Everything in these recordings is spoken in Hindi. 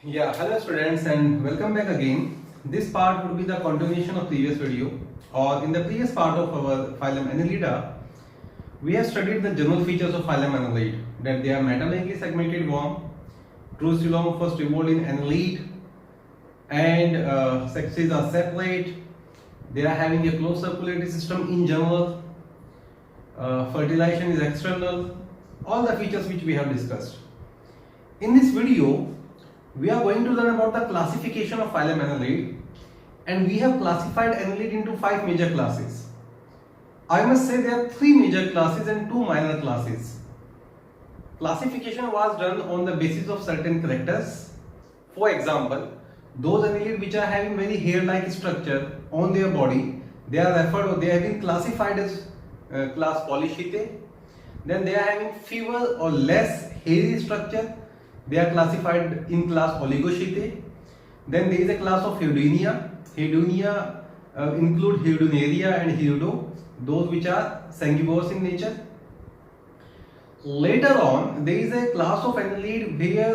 Yeah, hello students and welcome back again. This part would be the continuation of previous video, or in the previous part of our phylum Annelida, we have studied the general features of phylum Annelid, that they are metalegally segmented worm, Truculum first evolved in Annelid, and sexes are separate. They are having a closed circulatory system in general. Fertilization is external. All the features which we have discussed. In this video, we are going to learn about the classification of phylum Annelid, and we have classified Annelid into 5 major classes. I must say there are 3 major classes and 2 minor classes. Classification was done on the basis of certain characters. For example, those Annelid which are having very hair-like structure on their body, they are referred, or they have been classified as class Polychaetae. Then they are having fewer or less hairy structure, they are classified in class Oligochaetae. Then there is a class of Hyoidinia. Hyoidinia include Hyoidonaria and Hyoido, those which are sanguivorous in nature. Later on, there is a class of Annelid where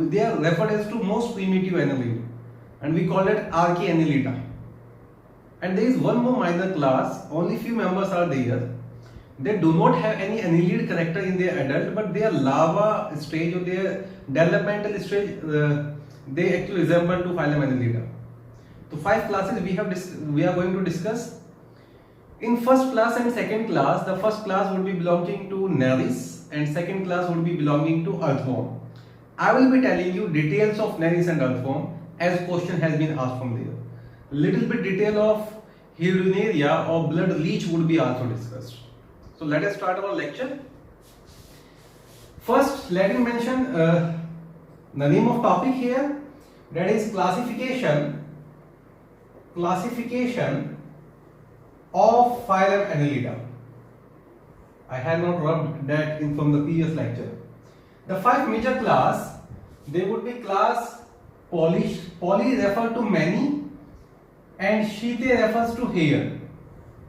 they are referred as to most primitive Annelid, and we call it Archaeannelida. And there is one more minor class, only few members are there. They do not have any Annelid character in their adult, but their larva stage or their developmental stage, they actually resemble to phylum Annelida. So 5 classes we are going to discuss. In first class and second class, the first class would be belonging to Nereis and second class would be belonging to earthworm. I will be telling you details of Nereis and earthworm as question has been asked from there. Little bit detail of Hyoidonaria or blood leech would be also discussed. So let us start our lecture. First, let me mention the name of topic here, that is classification of phylum Annelida. I had not rubbed that in from the previous lecture. The 5 major class, they would be class Poly. Poly refers to many and Chaetae refers to hair.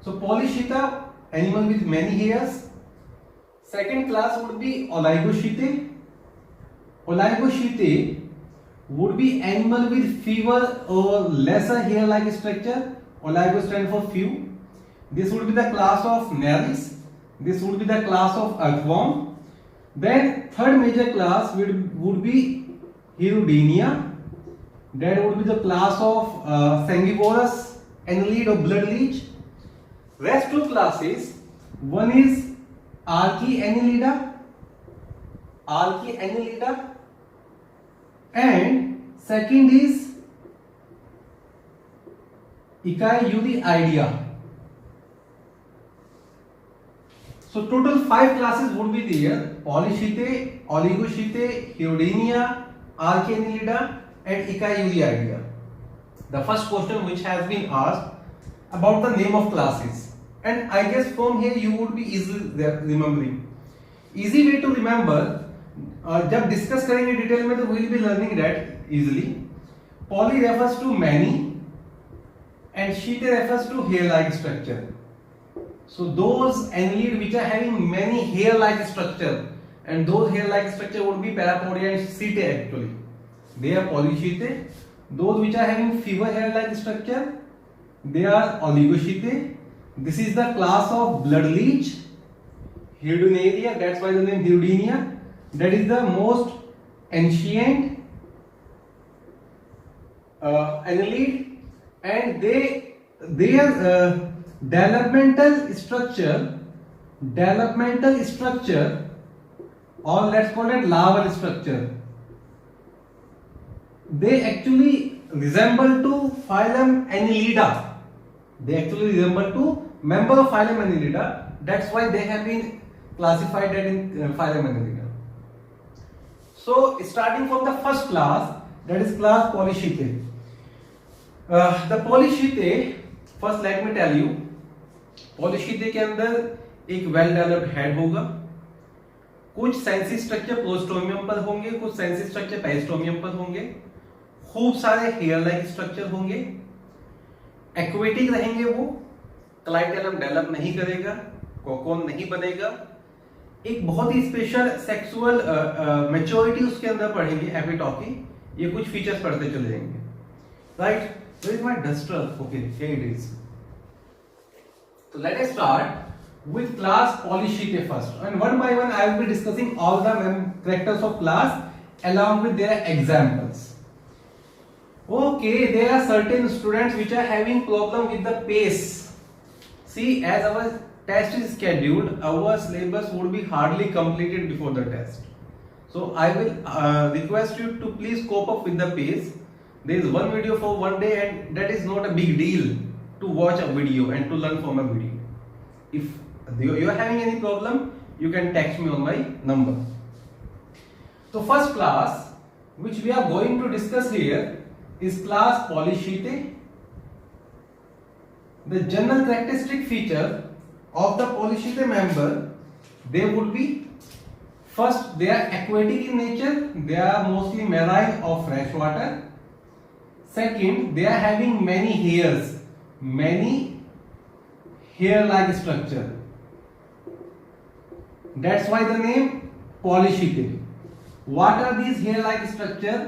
So Polychaeta, animal with many hairs. Second class would be Oligochaetae. Oligochaetae would be animal with fewer or lesser hair-like structure. Oligo stands for few. This would be the class of Nereis. This would be the class of earthworm. Then third major class would be Hyoidinia. That would be the class of sanguivorous Annelid or blood leech. Rest 2 classes, one is Archaeannelida, and second is Echinoidea. So total 5 classes would be there: Polychaetae, Oligochaetae, Hyoidinia, Archaeannelida, and Echinoidea. The first question which has been asked about the name of classes, and I guess from here you would be easily remembering. Easy way to remember, जब discuss करेंगे detail में तो we will be learning that easily. Poly refers to many and Chaetae refers to hair-like structure. So those Annelid which are having many hair-like structure, and those hair-like structure would be Parapodia and Chaetae actually. They are Polychaetae. Those which are having fewer hair-like structure, they are Oligochaetae. This is the class of blood leech, Hyoidonaria, that's why the name Hyoidinia. That is the most ancient Annelid, and their developmental structure, or let's call it larval structure, they actually resemble to phylum Annelida. They actually resemble to member of phylum Annelida. That's why they have been classified in phylum Annelida. So starting from the first class, that is class Polychaetae. The Polychaetae, first let me tell you, Polychaetae के अंदर एक वेल डेवलप्ड हेड होगा, कुछ सेंसी स्ट्रक्चर प्रोस्टोमियम पर होंगे, कुछ सेंसी स्ट्रक्चर पेरिस्टोमियम पर होंगे, खूब सारे हेयर लाइक स्ट्रक्चर होंगे, एक्वेटिक रहेंगे, वो क्लाइटेलम डेवलप नहीं करेगा, कोकोन नहीं बनेगा, एक बहुत ही स्पेशल सेक्सुअल मैच्योरिटी उसके अंदर पढ़ेंगे एपिटॉकी, ये कुछ फीचर्स पढ़ते चले जाएंगे, right? Where is my duster? Okay, here it is. So let us start with class Polychaetae first, and one by one I will be discussing all the characters of class along with their examples. Okay, there are certain students which are having problem with the pace. See, as our test is scheduled, our syllabus would be hardly completed before the test. So I will request you to please cope up with the pace. There is one video for one day, and that is not a big deal to watch a video and to learn from a video. If you are having any problem, you can text me on my number. So first class which we are going to discuss here is class Polychaetae. The general characteristic feature of the Polychaetae member, they would be, first, they are aquatic in nature, they are mostly marine or freshwater. Second, they are having many hairs, many hair-like structure. That's why the name Polychaetae. What are these hair-like structure?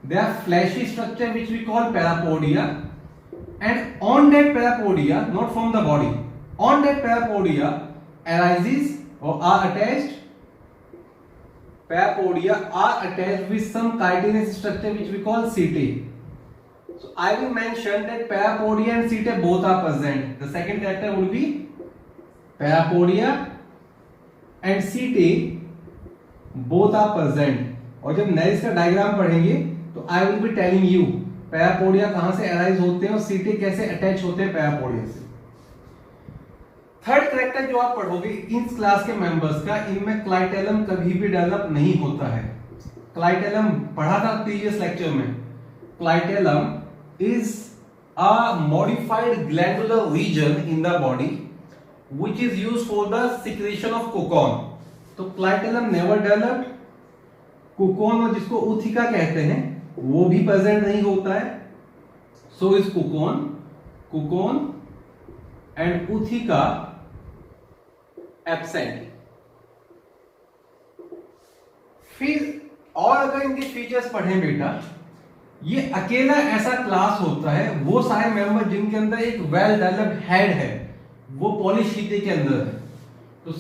They are fleshy structure which we call parapodia, and on that parapodia, not from the body, on that parapodia arises or are attached. Parapodia are attached with some chitinous structure which we call setae. So I will mention that parapodia and setae both are present. The second character would be parapodia and setae both are present. और जब नेरिस का डायग्राम पढ़ेंगे तो I will be telling you parapodia कहां से arise होते हैं और setae कैसे अटैच होते हैं parapodia से. थर्ड कैरेक्टर जो आप पढ़ोगे इस क्लास के मेंबर्स का, इनमें क्लाइटेलम कभी भी डेवलप नहीं होता है. क्लाइटेलम पढ़ा था प्रीवियस लेक्चर में. Clitellum is a modified glandular region in the body which is used for the secretion of cocoon. तो क्लाइटेलम नेवर डेवलप्ड. कोकोन और जिसको ऊथिका कहते हैं वो भी प्रेजेंट नहीं होता है. So is cocoon and ऊथिका absent. फिर और अगर इनके फीचर्स पढ़ें बेटा, ये अकेला ऐसा क्लास होता है, वो सारे मेंबर जिनके अंदर एक वेल डेवलप्ड हेड है वो Polychaetae के अंदर है. तो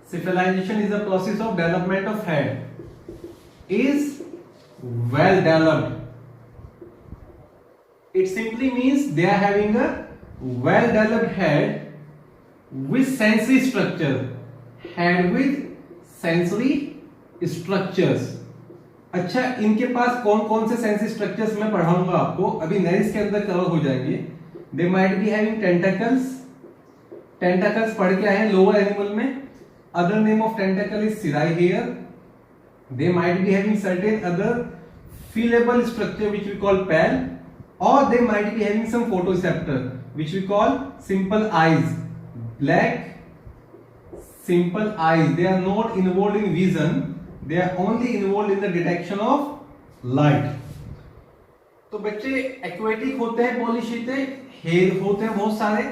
cephalization is the process of development of head is well developed. It simply means they are having a well developed head with sensory structure. Head with sensory structures. अच्छा, इनके पास कौन कौन से सेंसरी स्ट्रक्चर्स मैं पढ़ाऊंगा आपको, अभी नेरिस के अंदर कवर हो जाएंगे. They might be having tentacles पढ़ के आए हैं लोअर एनिमल में. Other name of tentacle is cirri hair. They might be having certain other feelable structure which we call palp, और they might be having some photoreceptor which we call simple eyes. Black simple eyes. They are not involved in vision. They are only involved in the detection of light. तो बच्चे एक्वेटिक होते हैं Polychaetae, हेयर होते हैं बहुत सारे.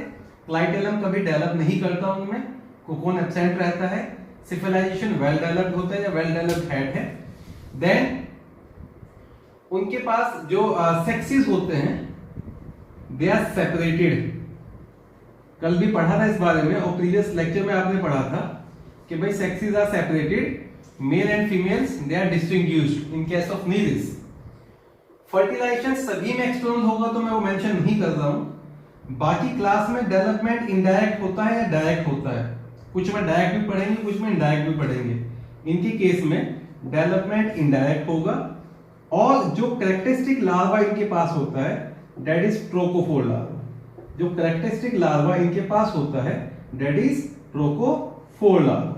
क्लाइटेलम कभी डेवलप नहीं करता उनमें, कोकोन एब्सेंट रहता है. सिफिलाइजेशन वेल डेवलप्ड होता है या वेल डेवलप्ड हेड है. देन उनके पास जो सेक्सेस होते हैं दे आर सेपरेटेड. कल भी पढ़ा था इस बारे में और प्रीवियस लेक्चर में आपने पढ़ा था कि भाई sexes are separated. Male and females they are distinguished in case of Nereis. Fertilization सभी में एक्सटर्नल होगा तो मैं वो मेंशन नहीं कर रहा हूं. बाकी क्लास में डेवलपमेंट इनडायरेक्ट होता है या डायरेक्ट होता है. कुछ में डायरेक्ट भी पढ़ेंगे, कुछ में इनडायरेक्ट भी पढ़ेंगे. इनके केस में डेवलपमेंट इनडायरेक्ट होगा. और जो कैरेक्टरिस्टिक लार्वा इनके पास होता है दैट इज ट्रोकोफोर लार्वा. जो कैरेक्टरिस्टिक लार्वा इनके पास होता है दैट इज ट्रोकोफोर लार्वा.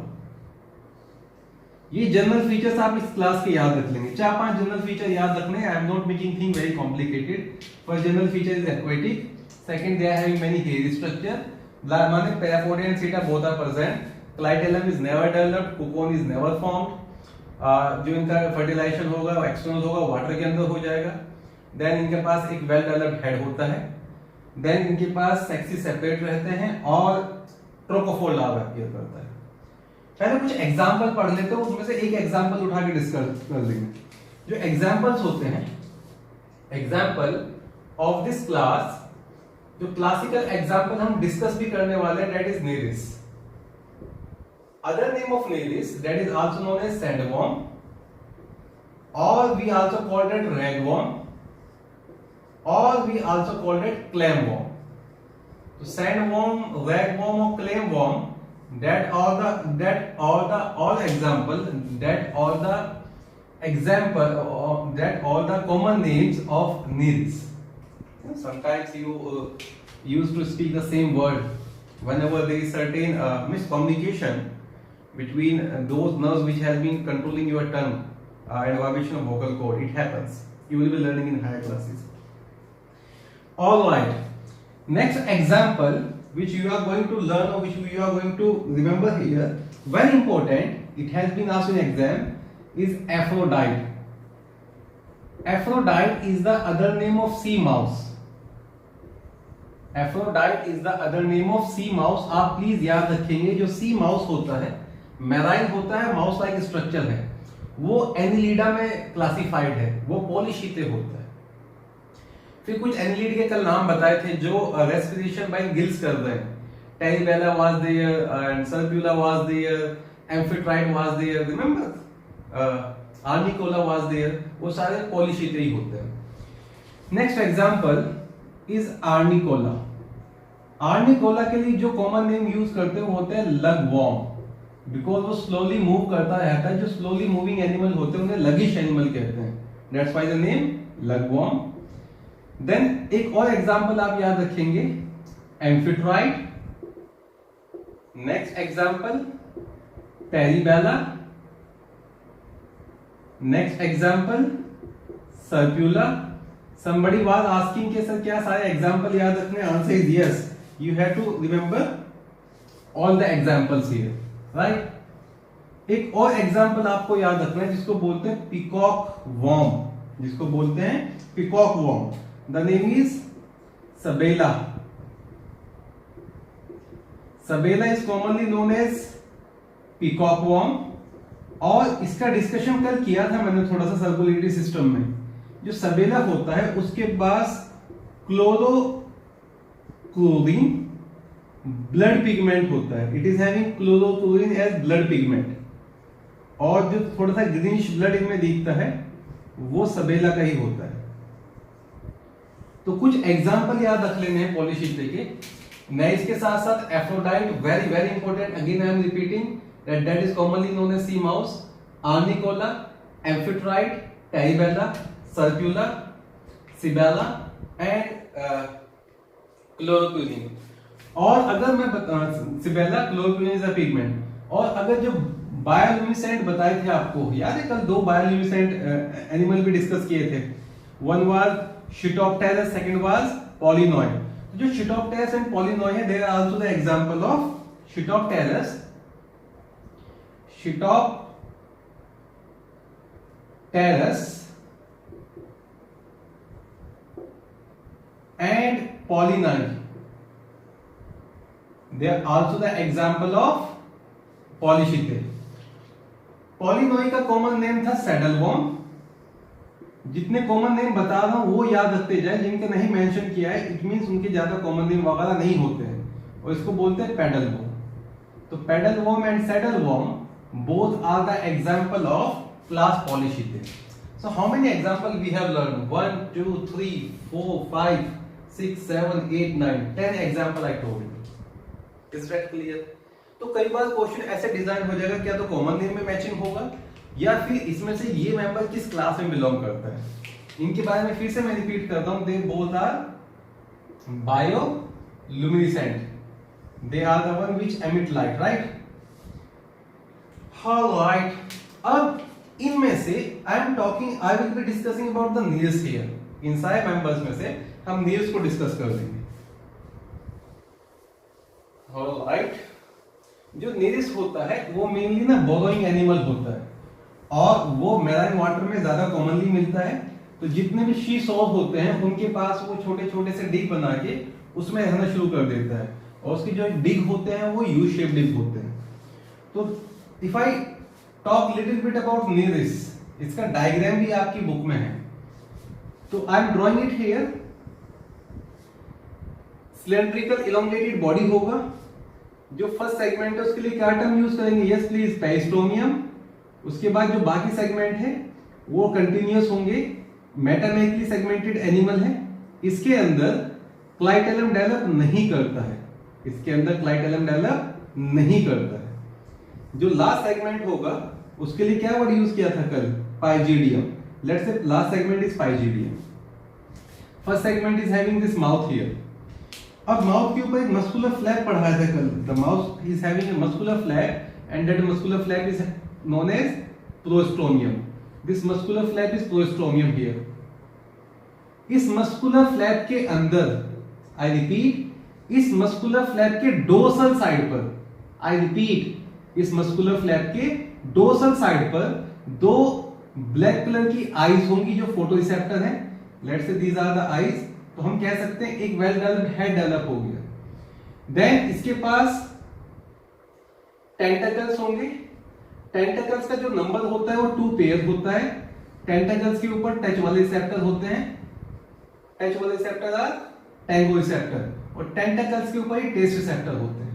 ये जनरल फीचर्स आप इस क्लास के याद रख लेंगे. 4-5 जनरल फीचर याद रखने. I am not making thing very complicated. First general feature is aquatic. Second they are having many hair structure. माने parapodia and seta both are present. Clitellum is never developed. Cocoon is never formed. जो इनका फर्टिलाइजेशन होगा वो एक्सटर्नल होगा, वाटर के अंदर हो जाएगा. देन इनके पास एक वेल डेवलप्ड हेड होता है. देन इनके पास सेक्सेस सेपरेट रहते हैं और ट्रोकोफोर लार्वा अपीयर करता है. पहले कुछ एग्जांपल पढ़ लेते हैं, उसमें से एक एग्जांपल उठा के डिस्कस कर लेंगे. जो एग्जाम्पल्स होते हैं, एग्जाम्पल ऑफ दिस क्लास, जो क्लासिकल एग्जाम्पल हम डिस्कस भी करने वाले हैं, that is Nereis. Other name of Nereis, that is also known as sandworm, or we also called it ragworm, or we also called it clamworm. So sandworm, ragworm or clamworm, that are the common names of needles. Sometimes you used to speak the same word whenever there is certain miscommunication between those nerves which has been controlling your tongue and vibration of vocal cord. It happens. You will be learning in higher classes. All right. Next example which you are going to learn or which you are going to remember here, very important, it has been asked in exam, is Aphrodite. Aphrodite is the other name of sea mouse. Aphrodite is the other name of sea mouse. आप प्लीज याद रखेंगे, जो sea mouse होता है, मैराइन होता है, माउस लाइक स्ट्रक्चर है, वो एनिलिडा में क्लासिफाइड है, वो पॉलीशीते होता है. फिर कुछ एनिलिड के कल नाम बताए थे जो रेस्पिरेशन बाय गिल्स कर रहे हैं. Terebella was there and Serpula was there, Amphitrite was there, remember, Arenicola was there, वो सारे पॉलीशीते ही होते हैं. Next example is Arenicola. Arenicola के लिए जो कॉमन नेम यूज करते हैं वो होते हैं लगवॉर्म, बिकॉज वो स्लोली मूव करता रहता है. जो स्लोली मूविंग एनिमल होते हैं उन्हें लगिश एनिमल कहते हैं, that's why the name lugworm. Then एक और एग्जांपल आप याद रखेंगे, Amphitrite. Next example Terebella. Next example Serpula. somebody was asking कि सर क्या सारे एग्जांपल याद रखने? Answer is yes, you have to remember all the examples here, right? एक और एग्जांपल आपको याद रखना है जिसको बोलते हैं पीकॉक वॉर्म, जिसको बोलते हैं peacock worm. The name is Sabella. Sabella is commonly known as peacock worm. और इसका डिस्कशन कल किया था मैंने थोड़ा सा सर्कुलेटरी सिस्टम में. जो सबेला होता है उसके पास क्लोरोक्लोरीन ब्लड पिगमेंट होता है. It is having chlorocruorin as blood pigment, और जो थोड़ा सा ग्रीनिश ब्लड इनमें दिखता है वो सबेला का ही होता है. तो कुछ एग्जांपल याद रख लेने हैं पॉलीशीते के. मैं इसके साथ साथ Aphrodite, very very important, again I am repeating that is commonly known as sea mouse, Arenicola, Amphitrite, Terebella, Serpula, Sabella and chlorocruorin. और अगर मैं सिबेला, क्लोरोक्लोरीन इज अ पिगमेंट. और अगर जो बायोल्यूमिनेसेंट बताए थे आपको, याद है कल दो बायोल्यूमिनेसेंट एनिमल भी डिस्कस किए थे. One was Chaetopterus, second was polynoid. जो शिटोप्टेरस एंड पॉलिनॉइड है, there are also the example of Chaetopterus, and pollinoid. They are also the example of polychaete. Pollinoid का कॉमन नेम था सैडलवॉर्म. जितने कॉमन नेम बता रहा हूं वो याद रखते जाए, जिनके नहीं मेंशन किया है इट मींस उनके ज्यादा कॉमन नेम वगैरह नहीं होते हैं, और इसको बोलते हैं पेडलवॉर्म. तो paddleworm and saddleworm both are the example of class polychaete. So how many examples we have learned? 1, 2, 3, 4, 5, 6, 7, 8, 9, 10 example I told you. Is that clear? तो कई बार क्वेश्चन ऐसे डिजाइन हो जाएगा, क्या तो कॉमन नेम में मैचिंग होगा या फिर इसमें से ये मेंबर किस क्लास में बिलोंग करता है. इनके बारे में फिर से मैं रिपीट करता हूं, they both are bioluminescent. They are the one which emit light, right? Alright. अब इनमें से I am talking, I will be discussing about the Nereis here. इन सारे मेंबर्स में से हम नील्स को डिस्कस कर लेंगे. ऑलराइट. जो नील्स होता है वो मेनली ना बोरोइंग एनिमल होता है, और वो मैराइन वाटर में ज्यादा कॉमनली मिलता है. तो जितने भी शी सॉर्ब होते हैं उनके पास वो छोटे छोटे से डिग बना के उसमें रहना शुरू कर देता है, और उसके जो डिग होते हैं वो यू शेप डिग होते हैं. तो if I talk little bit about Nereis, इसका डायग्राम भी आपकी बुक में है, तो I am drawing it here. Cylindrical elongated body होगा। जो फर्स्ट सेगमेंट है उसके लिए क्या टर्म यूज करेंगे? Yes please, peristomium. उसके बाद जो बाकी सेगमेंट है वो कंटिन्यूअस होंगे, मेटामेरिकली सेगमेंटेड एनिमल है। इसके अंदर क्लाइटेलम डेवलप नहीं करता है, इसके अंदर क्लाइटेलम डेवलप नहीं करता है। जो लास्ट सेगमेंट होगा उसके लिए क्या वर्ड यूज किया था कल? Pygidium. Let's say last segment is pygidium. First segment is having this mouth here. अब माउथ के ऊपर एक मस्कुलर फ्लैप पढ़ाया था कल। The mouth is having a muscular flap and that muscular flap is known as prostomium. This muscular flap is prostomium here. इस मस्कुलर फ्लैप के अंदर, आई रिपीट, इस मस्कुलर फ्लैप के डोर्सल साइड पर, आई रिपीट, इस मस्कुलर फ्लैप के डोर्सल साइड पर दो ब्लैक कलर की आईज होंगी जो फोटोरिसेप्टर है। Let's say these are the eyes. तो हम कह सकते हैं एक वेल डेवलप्ड हेड डेवलप हो गया। देन इसके पास टेंटेकल्स होंगे। टेंटेकल्स का जो नंबर होता है वो 2 पेयर होता है। टेंटेकल्स के ऊपर टच वाले रिसेप्टर होते हैं। टच वाले रिसेप्टर आर टैंगो रिसेप्टर, और टेंटेकल्स के ऊपर ही टेस्ट रिसेप्टर होते हैं।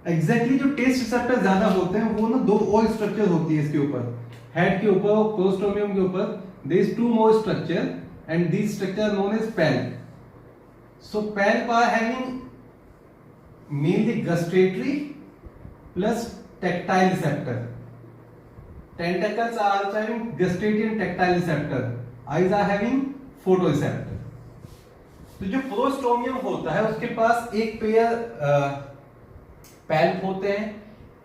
एग्जैक्टली जो टेस्ट रिसेप्टर ज्यादा होते हैं वो ना 2 और स्ट्रक्चर होती है इसके ऊपर, हेड के ऊपर और प्रोस्टोमियम के ऊपर। There is 2 more structure and these structure known as palp. So palp are having mainly gustatory plus tactile receptor. Tentacles are also having gustatory and tactile receptor. Eyes are having photoreceptor. तो जो प्रोस्टोमियम होता है उसके पास एक पेयर पैल्प होते हैं,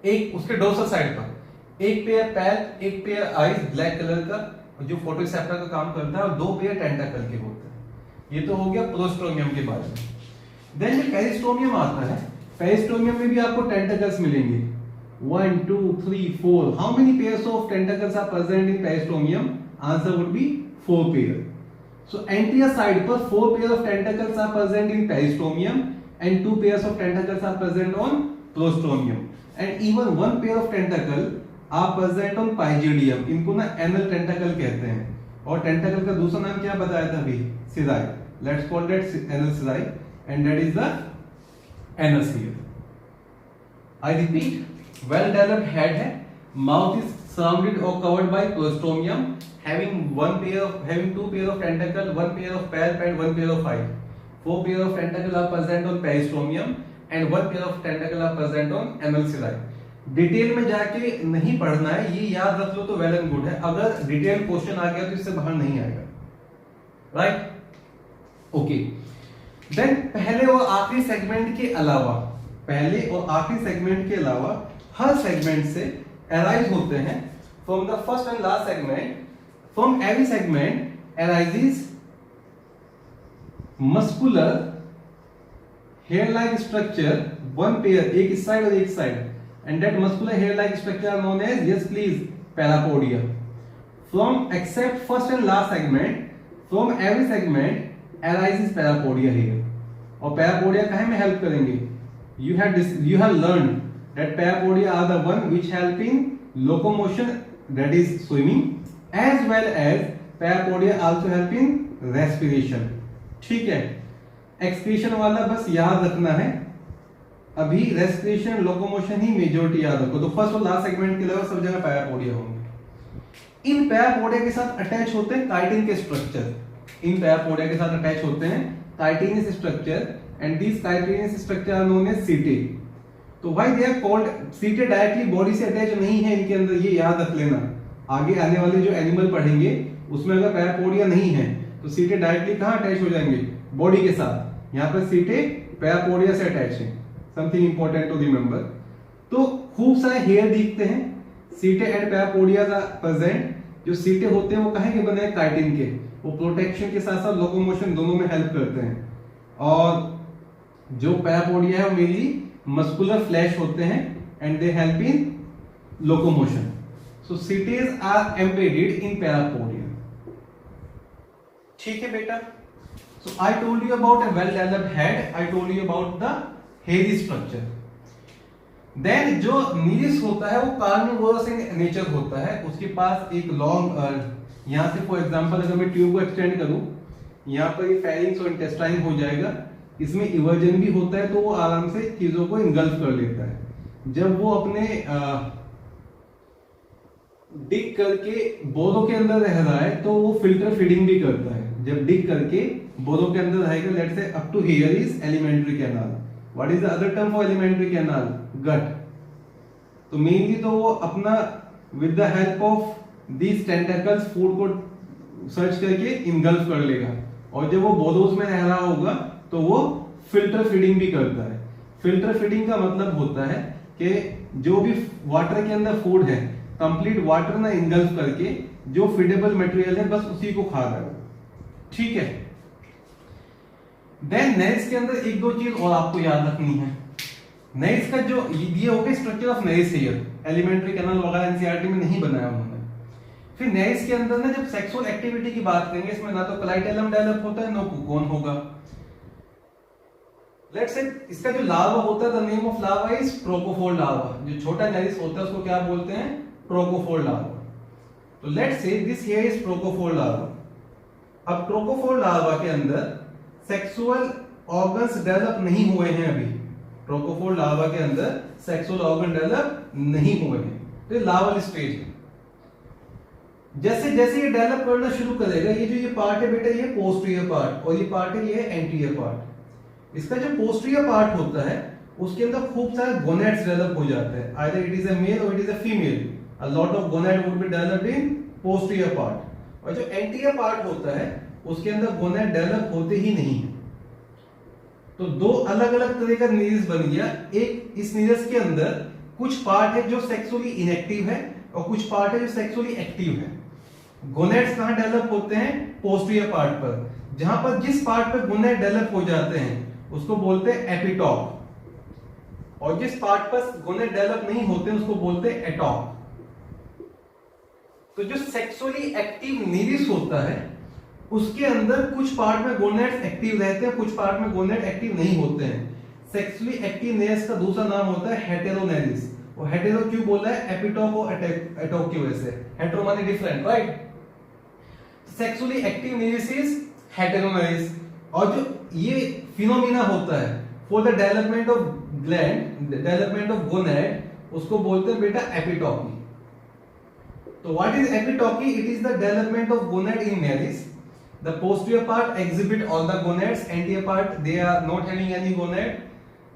एक उसके डोर्सल साइड पर एक पेयर पैल्प, एक पेयर आईज ब्लैक कलर का जो फोटोरिसेप्टर का काम करता है, और 2 पेयर टेंटाकल के होते हैं। ये तो हो गया प्रोस्टोमियम के बारे में। देन जो पेरिस्टोमियम आता है, पेरिस्टोमियम में भी आपको टेंटाकल्स मिलेंगे 1 2 3 4। How many pairs of tentacles are present in peristomium? Answer would be 4 pair. So anterior side पर 4 pair of tentacles are present in peristomium and 2 pairs of tentacles are present on prostomium, and even 1 pair of tentacle are present on pygidium. इनको ना एनल टेंटाकल कहते हैं, और टेंटाकल का दूसरा नाम क्या बताया था अभी? Cirri. Let's call that anal cirri and that is the anus here. I repeat, well developed head है, माउथ इज सराउंडेड और covered by prostomium having 2 pair of tentacle, 1 pair of palp and 1 pair of eye. 4 pair of tentacle are present on peristomium and 1 pair of tentacle are present on anal cilia. Detail में जाके नहीं पढ़ना है, ये याद रख लो तो वेल एंड गुड है। अगर डिटेल क्वेश्चन आ गया तो इससे बाहर नहीं आएगा, राइट? ओके। देन पहले और आखिरी सेगमेंट के अलावा, पहले और आखिरी सेगमेंट के अलावा हर सेगमेंट से अराइज होते हैं from the first and last segment. From every segment arises muscular hair-like structure, 1 pair, एक इस साइड और एक side, and that muscular hair-like structure are known as, yes please, parapodia. From except first and last segment, from every segment arises parapodia here. और parapodia कहाँ में help करेंगे? You have learned that parapodia are the one which help in locomotion, that is swimming, as well as parapodia also help in respiration. ठीक है, एक्सक्रीशन वाला बस याद रखना है, अभी रेस्पिरेशन लोकोमोशन ही मेजॉरिटी याद रखो। तो फर्स्ट और लास्ट सेगमेंट के अलावा सब जगह पैरापोडिया होंगे। इन पैरापोडिया के साथ अटैच होते हैं काइटिन के स्ट्रक्चर। इन पैरापोडिया के साथ अटैच होते हैं chitinous structure, and this chitinous structure are known as setae. So why they are called setae? Directly body से अटैच नहीं है इनके अंदर, ये याद रख लेना। आगे आने वाले जो एनिमल पढ़ेंगे उसमें अगर पैरापोडिया नहीं है तो सीटे डायरेक्टली कहां अटैच हो जाएंगे? बॉडी के साथ। यहां पर सीटे पैरापोडिया से अटैच है, समथिंग इंपॉर्टेंट टू रिमेंबर। तो खूब सारे हेयर दिखते हैं, सीटे एंड पैरापोडिया प्रेजेंट। जो सीटे होते हैं वो कहां के बने हैं? काइटिन के। वो प्रोटेक्शन के साथ साथ लोकोमोशन दोनों में हेल्प करते हैं। और जो पैरापोडिया है वो मेनली मस्कुलर फ्लैश होते हैं and they help in locomotion. So cities are embedded in parapodia. ठीक है बेटा? So I told you about a well developed head. I told you about the hairy structure. Then जो नीरिस होता है वो कार्निवोरस इन नेचर होता है, उसके पास एक लॉन्ग यहाँ से फॉर एग्जांपल अगर मैं ट्यूब को एक्सटेंड करूं, यहाँ पर ये फेरिंग्स और इंटेस्टाइन हो जाएगा, इसमें इवर्जन भी होता है तो वो आराम से चीजों को इनगल्फ कर लेता है। जब वो अपने डिग करके बोरों के अंदर रह रहा है तो वो फिल्टर फीडिंग भी करता है। जब डिग करके बोरों के अंदर रहेगा, let's say up to here is alimentary canal. What is the other term for alimentary canal? Gut. तो मेनली तो वो अपना with the help of these tentacles food को सर्च करके इनगल्फ कर लेगा, और जब वो बोरोस में रह रहा होगा तो वो फिल्टर फीडिंग भी करता है। फिल्टर फीडिंग का मतलब होता है कि जो भी वाटर के अंदर फूड है, कंप्लीट वाटर ना इनगल्फ करके जो फीडेबल मटेरियल है बस उसी को खा रहा है, ठीक है। देन नेरिस के अंदर एक दो चीज और आपको याद रखनी है। नेरिस का जो ये हो गया structure of Nereis here, alimentary canal वगैरह एनसीईआरटी में नहीं बनाया उन्होंने। फिर नेरिस के अंदर ना जब सेक्सुअल एक्टिविटी की बात करेंगे, इसमें ना तो क्लाइटेलम डेवलप होता है, ना कुकोन होगा। लेट्स से इसका जो लार्वा होता है, the name of larva is trochophore larva. जो छोटा नेरिस होता है उसको क्या बोलते हैं? Trochophore larva. तो let's say this here is trochophore larva. अब प्रोकोफोर लार्वा के अंदर सेक्सुअल ऑर्गन्स डेवलप नहीं हुए हैं अभी। प्रोकोफोर लार्वा के अंदर सेक्सुअल ऑर्गन डेवलप नहीं हुए हैं, तो ये लार्वल स्टेज है। जैसे जैसे ये डेवलप करना शुरू करेगा, ये पार्ट है बेटा, ये पोस्टीरियर पार्ट, और ये पार्ट है, ये एंटीरियर पार्ट। इसका जो पोस्टीरियर पार्ट होता है उसके अंदर खूब सारे गोनेड्स डेवलप हो जाते हैं, either it is a male और it is a female. A lot of gonad would be developed in posterior part. और जो एंटीरियर पार्ट होता है उसके अंदर गोनेड डेवलप होते ही नहीं है। तो दो अलग अलग तरह का नीरस बन गया। एक, इस नीरस के अंदर कुछ पार्ट है जो सेक्सुअली इनएक्टिव है और कुछ पार्ट है जो सेक्सुअली एक्टिव है। गोनेड्स कहां डेवलप होते हैं? पोस्टीरियर पार्ट पर। जहां पर जिस पार्ट पर गोनेड डेवलप हो जाते हैं उसको बोलते हैं एपिटॉप, और जिस पार्ट पर गोनेड डेवलप नहीं होते उसको बोलते हैं एटॉप। तो जो सेक्सुअली एक्टिव नीरिस होता है उसके अंदर कुछ पार्ट में गोनेड्स एक्टिव रहते हैं, कुछ पार्ट में गोनेड एक्टिव नहीं होते हैं। सेक्सुअली एक्टिव नेरिस का दूसरा नाम होता है हेटेरोनेरिस। वो हेटेरो क्यों बोला है? एपिटॉप और एटॉप की वजह से। हेटेरो माने different, right? Sexually active Nereis is heteronereis. और जो ये फिनोमिना होता है for the development of gland, development of gonad, उसको बोलते हैं बेटा एपिटॉपी। तो what is epitoky? It is the development of gonad in Nereis. The posterior part exhibit all the gonads, anterior part they are not having any gonad,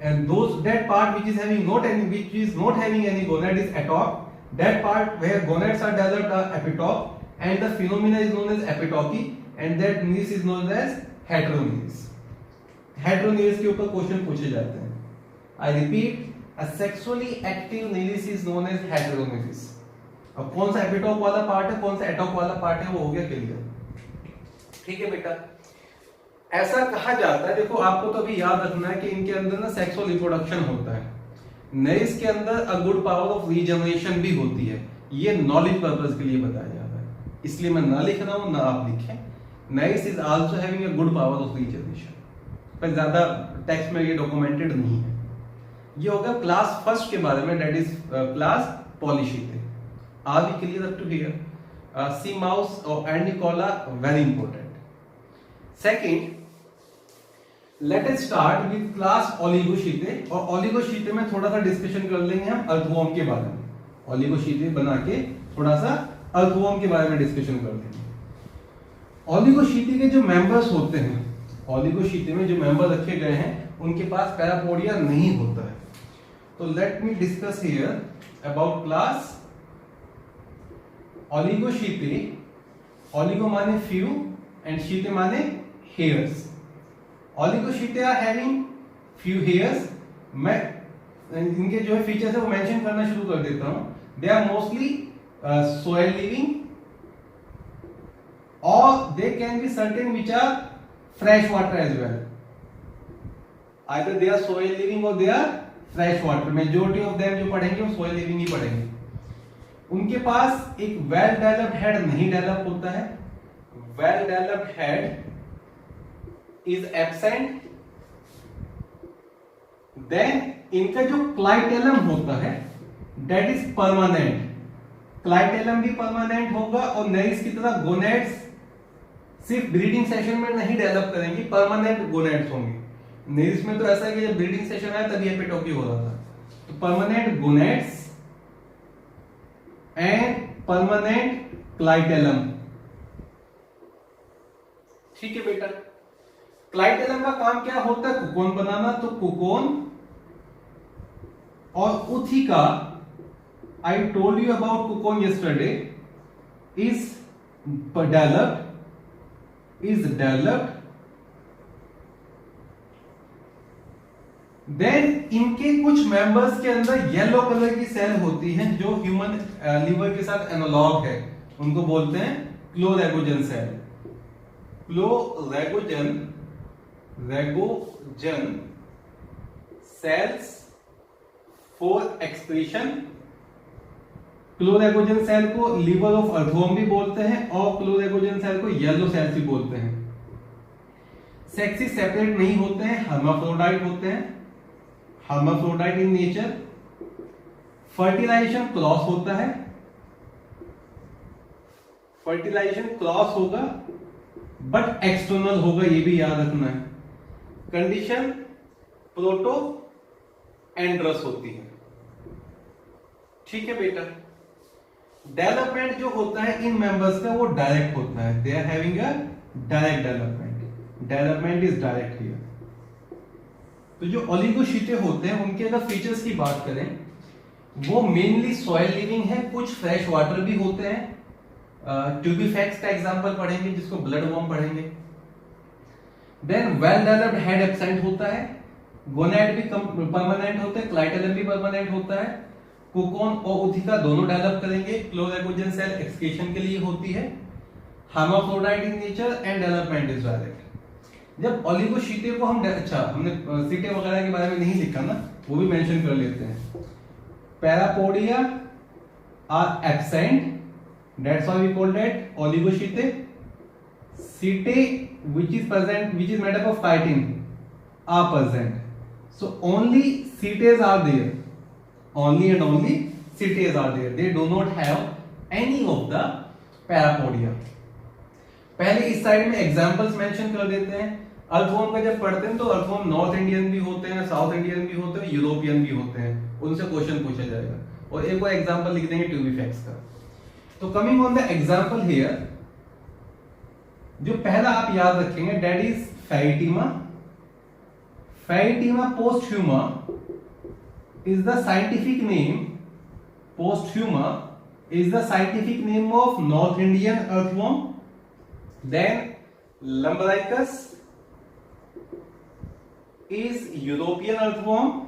and that part which is not having any gonad is atop. That part where gonads are developed are epitop, and the phenomena is known as epitopy, and that neris is known as heteroneris. Heteroneris के ऊपर क्वेश्चन पूछे जाते हैं। I repeat, a sexually active neris is known as heteroneris. अब कौन सा एपिटॉप वाला पार्ट है, कौन सा एटॉप वाला पार्ट है, वो हो गया क्लियर। ठीक है बेटा, ऐसा कहा जाता है, देखो आपको तो अभी याद रखना है कि इनके अंदर ना सेक्सुअल रिप्रोडक्शन होता है। नेरिस के अंदर अ गुड पावर ऑफ रीजनरेशन भी होती है। ये नॉलेज पर्पस के लिए बताया जाता है, इसलिए मैं ना लिख रहा हूं ना आप लिखें। Nereis is also having a good power of regeneration, पर ज्यादा टेक्स्ट में ये डॉक्यूमेंटेड नहीं है। ये होगा क्लास फर्स्ट के बारे में, that is class polychaete. Are we clear up to here? Sea mouse and Nicolea very important. Second, let us start with class oligochaete, और ओलिगोशीथे में थोड़ा सा डिस्कशन कर लेंगे हम अर्थवॉर्म के बारे में। ओलिगोशीथे बना के थोड़ा सा अर्थवॉर्म के बारे में डिस्कशन कर लेंगे। ओलिगोशीथे के जो मेंबर्स होते हैं, ओलिगोशीथे में जो मेंबर रखे गए हैं उनके पास पैरापोडिया नहीं होता है। तो let me discuss here about class oligochaete. Oligo माने फ्यू एंड शीथे माने hairs. Oligochaete are having few hairs. मैं इनके जो है फीचर्स है वो मेंशन करना शुरू कर देता हूं। They are mostly soil living, or they can be certain which are fresh water as well. Either they are soil living or they are fresh water. Majority of them जो पढ़ेंगे वो soil living ही पढ़ेंगे। उनके पास एक well developed head नहीं डेवलप होता है। Well developed head is absent then इनका जो क्लाइटेलम होता है दैट इज परमानेंट, क्लाइटेलम भी परमानेंट होगा और नेरिस की तरह गोनेड्स सिर्फ ब्रीडिंग सेशन में नहीं डेवलप करेंगी, परमानेंट गोनेड्स होंगे। नेरिस में तो ऐसा है कि जब ब्रीडिंग सेशन आया तभी एपिटोपी हो रहा था, तो permanent gonads and permanent clitellum. ठीक है बेटा, क्लाइटेलम का काम क्या होता है? कोकोन बनाना, तो कोकोन और ootheca, I told you about cocoon yesterday, is developed then इनके कुछ मेंबर्स के अंदर येलो कलर की सेल होती हैं जो ह्यूमन लिवर के साथ एनालॉग है, उनको बोलते हैं chloragogen cell. Chloragogen cells for excretion. Chloragogen cell को लिवर ऑफ अर्थवर्म भी बोलते हैं और क्लोरेगोजन सेल को येलो सेल्स भी बोलते हैं। सेक्सेस सेपरेट नहीं होते हैं, हर्माफ्रोडाइट होते हैं, hermaphrodite in nature. Fertilisation cross होता है, फर्टिलाइजेशन क्रॉस होगा बट एक्सटर्नल होगा, ये भी याद रखना है। कंडीशन प्रोटो एंड्रस होती है। ठीक है बेटा, डेवलपमेंट जो होता है इन मेंबर्स का वो डायरेक्ट होता है, they are having a direct development is direct here. तो जो ओलिगोशीटे होते हैं उनके अगर फीचर्स की बात करें, वो मेनली सॉइल लिविंग है, कुछ फ्रेश वाटर भी होते हैं। ट्यूबिफैक्स का एग्जांपल पढ़ेंगे जिसको ब्लड वर्म पढ़ेंगे। Then well developed head absent होता है, गोनेड भी परमानेंट होते हैं, क्लाइटेलम भी परमानेंट होता है। कोकोन और उथिका दोनों डेवलप करेंगे, क्लोरेगोजन सेल एक्सक्रीशन के लिए होती है, hermaphrodite in nature and development is direct. जब ओलिगोशीटे को हमने सीटे वगैरह के बारे में नहीं लिखा ना, वो भी मेंशन कर लेते हैं। Parapodia are absent, that's why we call that oligochaete. Setae which is made up of chitin are present. So only setaes are there. Only and only setaes are there. They do not have any of the parapodia. पहले इस साइड में एग्जांपल्स मेंशन कर देते हैं। अर्थवर्म का जब पढ़ते हैं तो अर्थवर्म नॉर्थ इंडियन भी होते हैं, साउथ इंडियन भी होते हैं, यूरोपियन भी होते हैं, उनसे क्वेश्चन पूछा जाएगा। और एक और एग्जांपल लिख देंगे ट्यूबिफैक्स का। तो coming on the example here, जो पहला आप याद रखेंगे that is Pheretima. Pheretima posthuma is the scientific name, posthuma is the scientific name of north Indian earthworm. Then Lumbricus is European earthworm.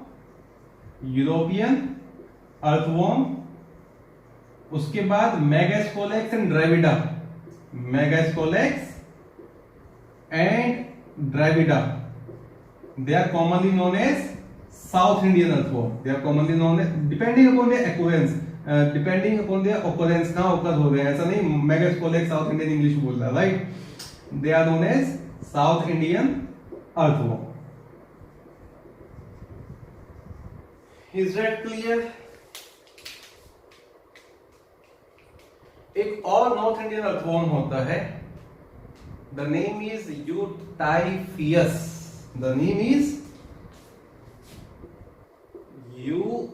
उसके बाद Megascolex and Drawida, they are commonly known as South Indian earthworm. They are commonly known as, depending upon their occurrence, कहाँ occur हो रहे हैं, ऐसा नहीं मेगास्कोलेक्स साउथ इंडियन इंग्लिश बोल रहा है, right? They are known as South Indian earthworm. Is that clear? एक और नॉर्थ इंडियन अर्थवर्म होता है, the name is Eutyphoeus. The name is Eutyphoeus.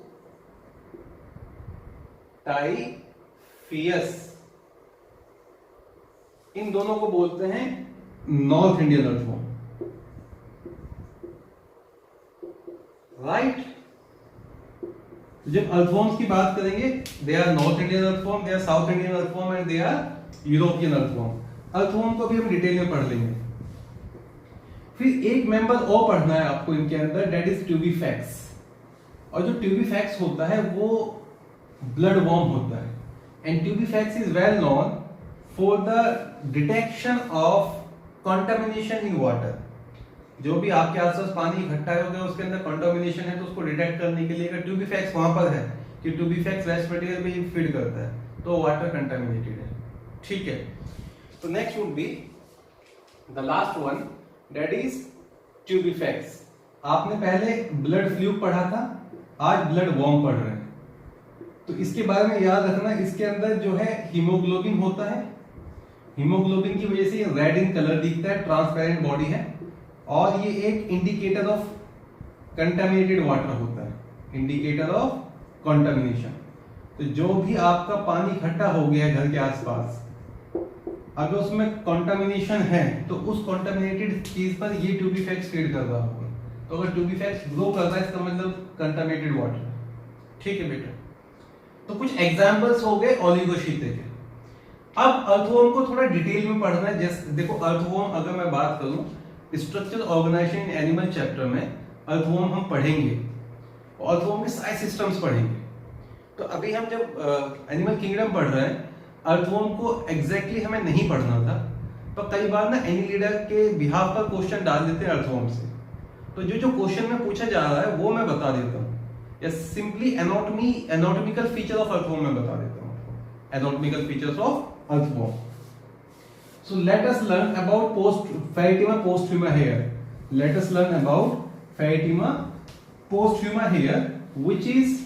इन दोनों को बोलते हैं नॉर्थ इंडियन अर्थवर्म, राइट? जब अर्थवर्म्स की बात करेंगे, they are north Indian earthworm, they are south Indian earthworm and they are European earthworm. Earthworm को भी हम डिटेल में पढ़ लेंगे। फिर एक मेंबर और पढ़ना है आपको इनके अंदर, दैट इज ट्यूबिफैक्स। और जो ट्यूबिफैक्स होता है वो ब्लड वर्म होता है, and Tubifex is well known for the detection of contamination in water. जो भी आपके आसपास पानी इकट्ठा हो गया उसके अंदर कंटामिनेशन है तो उसको डिटेक्ट करने के लिए अगर ट्यूबिफैक्स वहां पर है कि ट्यूबिफैक्स वेस्ट मटेरियल में फीड करता है तो वाटर कंटामिनेटेड है, ठीक है? तो next would be the last one, that is Tubifex. आपने पहले ब्लड फ्लू पढ़ा था, आज ब्लड वॉर्म पढ़ रहे हैं। तो इसके बारे में याद रखना, इसके अंदर जो है हीमोग्लोबिन होता है, हीमोग्लोबिन की वजह से ये रेड इन कलर दिखता है, ट्रांसपेरेंट बॉडी है, और ये एक इंडिकेटर ऑफ कंटामिनेटेड वाटर होता है, इंडिकेटर ऑफ कंटामिनेशन। तो जो भी आपका पानी इकट्ठा हो गया है घर के आसपास, अगर उसमें कंटामिनेशन है तो उस कंटामिनेटेड चीज पर ये ट्यूबिफैक्स क्रिएट कर रहा होगा। तो अगर ट्यूबिफैक्स ग्रो कर रहा है इसका मतलब कंटामिनेटेड वाटर। ठीक है बेटा, तो कुछ एग्जांपल्स हो गए ओलिगोशीते के। अब अर्थवॉर्म को थोड़ा डिटेल में पढ़ना है। जैसे देखो, अर्थवॉर्म अगर मैं बात करूं structure organisation in animal chapter में अर्थवॉर्म हम पढ़ेंगे, अर्थवॉर्म के सारे सिस्टम्स पढ़ेंगे। तो अभी हम जब एनिमल किंगडम पढ़ रहे हैं, अर्थवॉर्म को एग्जैक्टली हमें नहीं पढ़ना था, तो कई बार ना एनिलिडा के बिहाफ पर क्वेश्चन डाल देते हैं अर्थवॉर्म से। तो जो जो क्वेश्चन में पूछा जा रहा है वो मैं बता देता हूँ, या simply anatomical feature of earthworm में बता देता हूँ, anatomical features of earthworm. So let us learn about Pheretima posthuma here. Let us learn about Pheretima posthuma here which is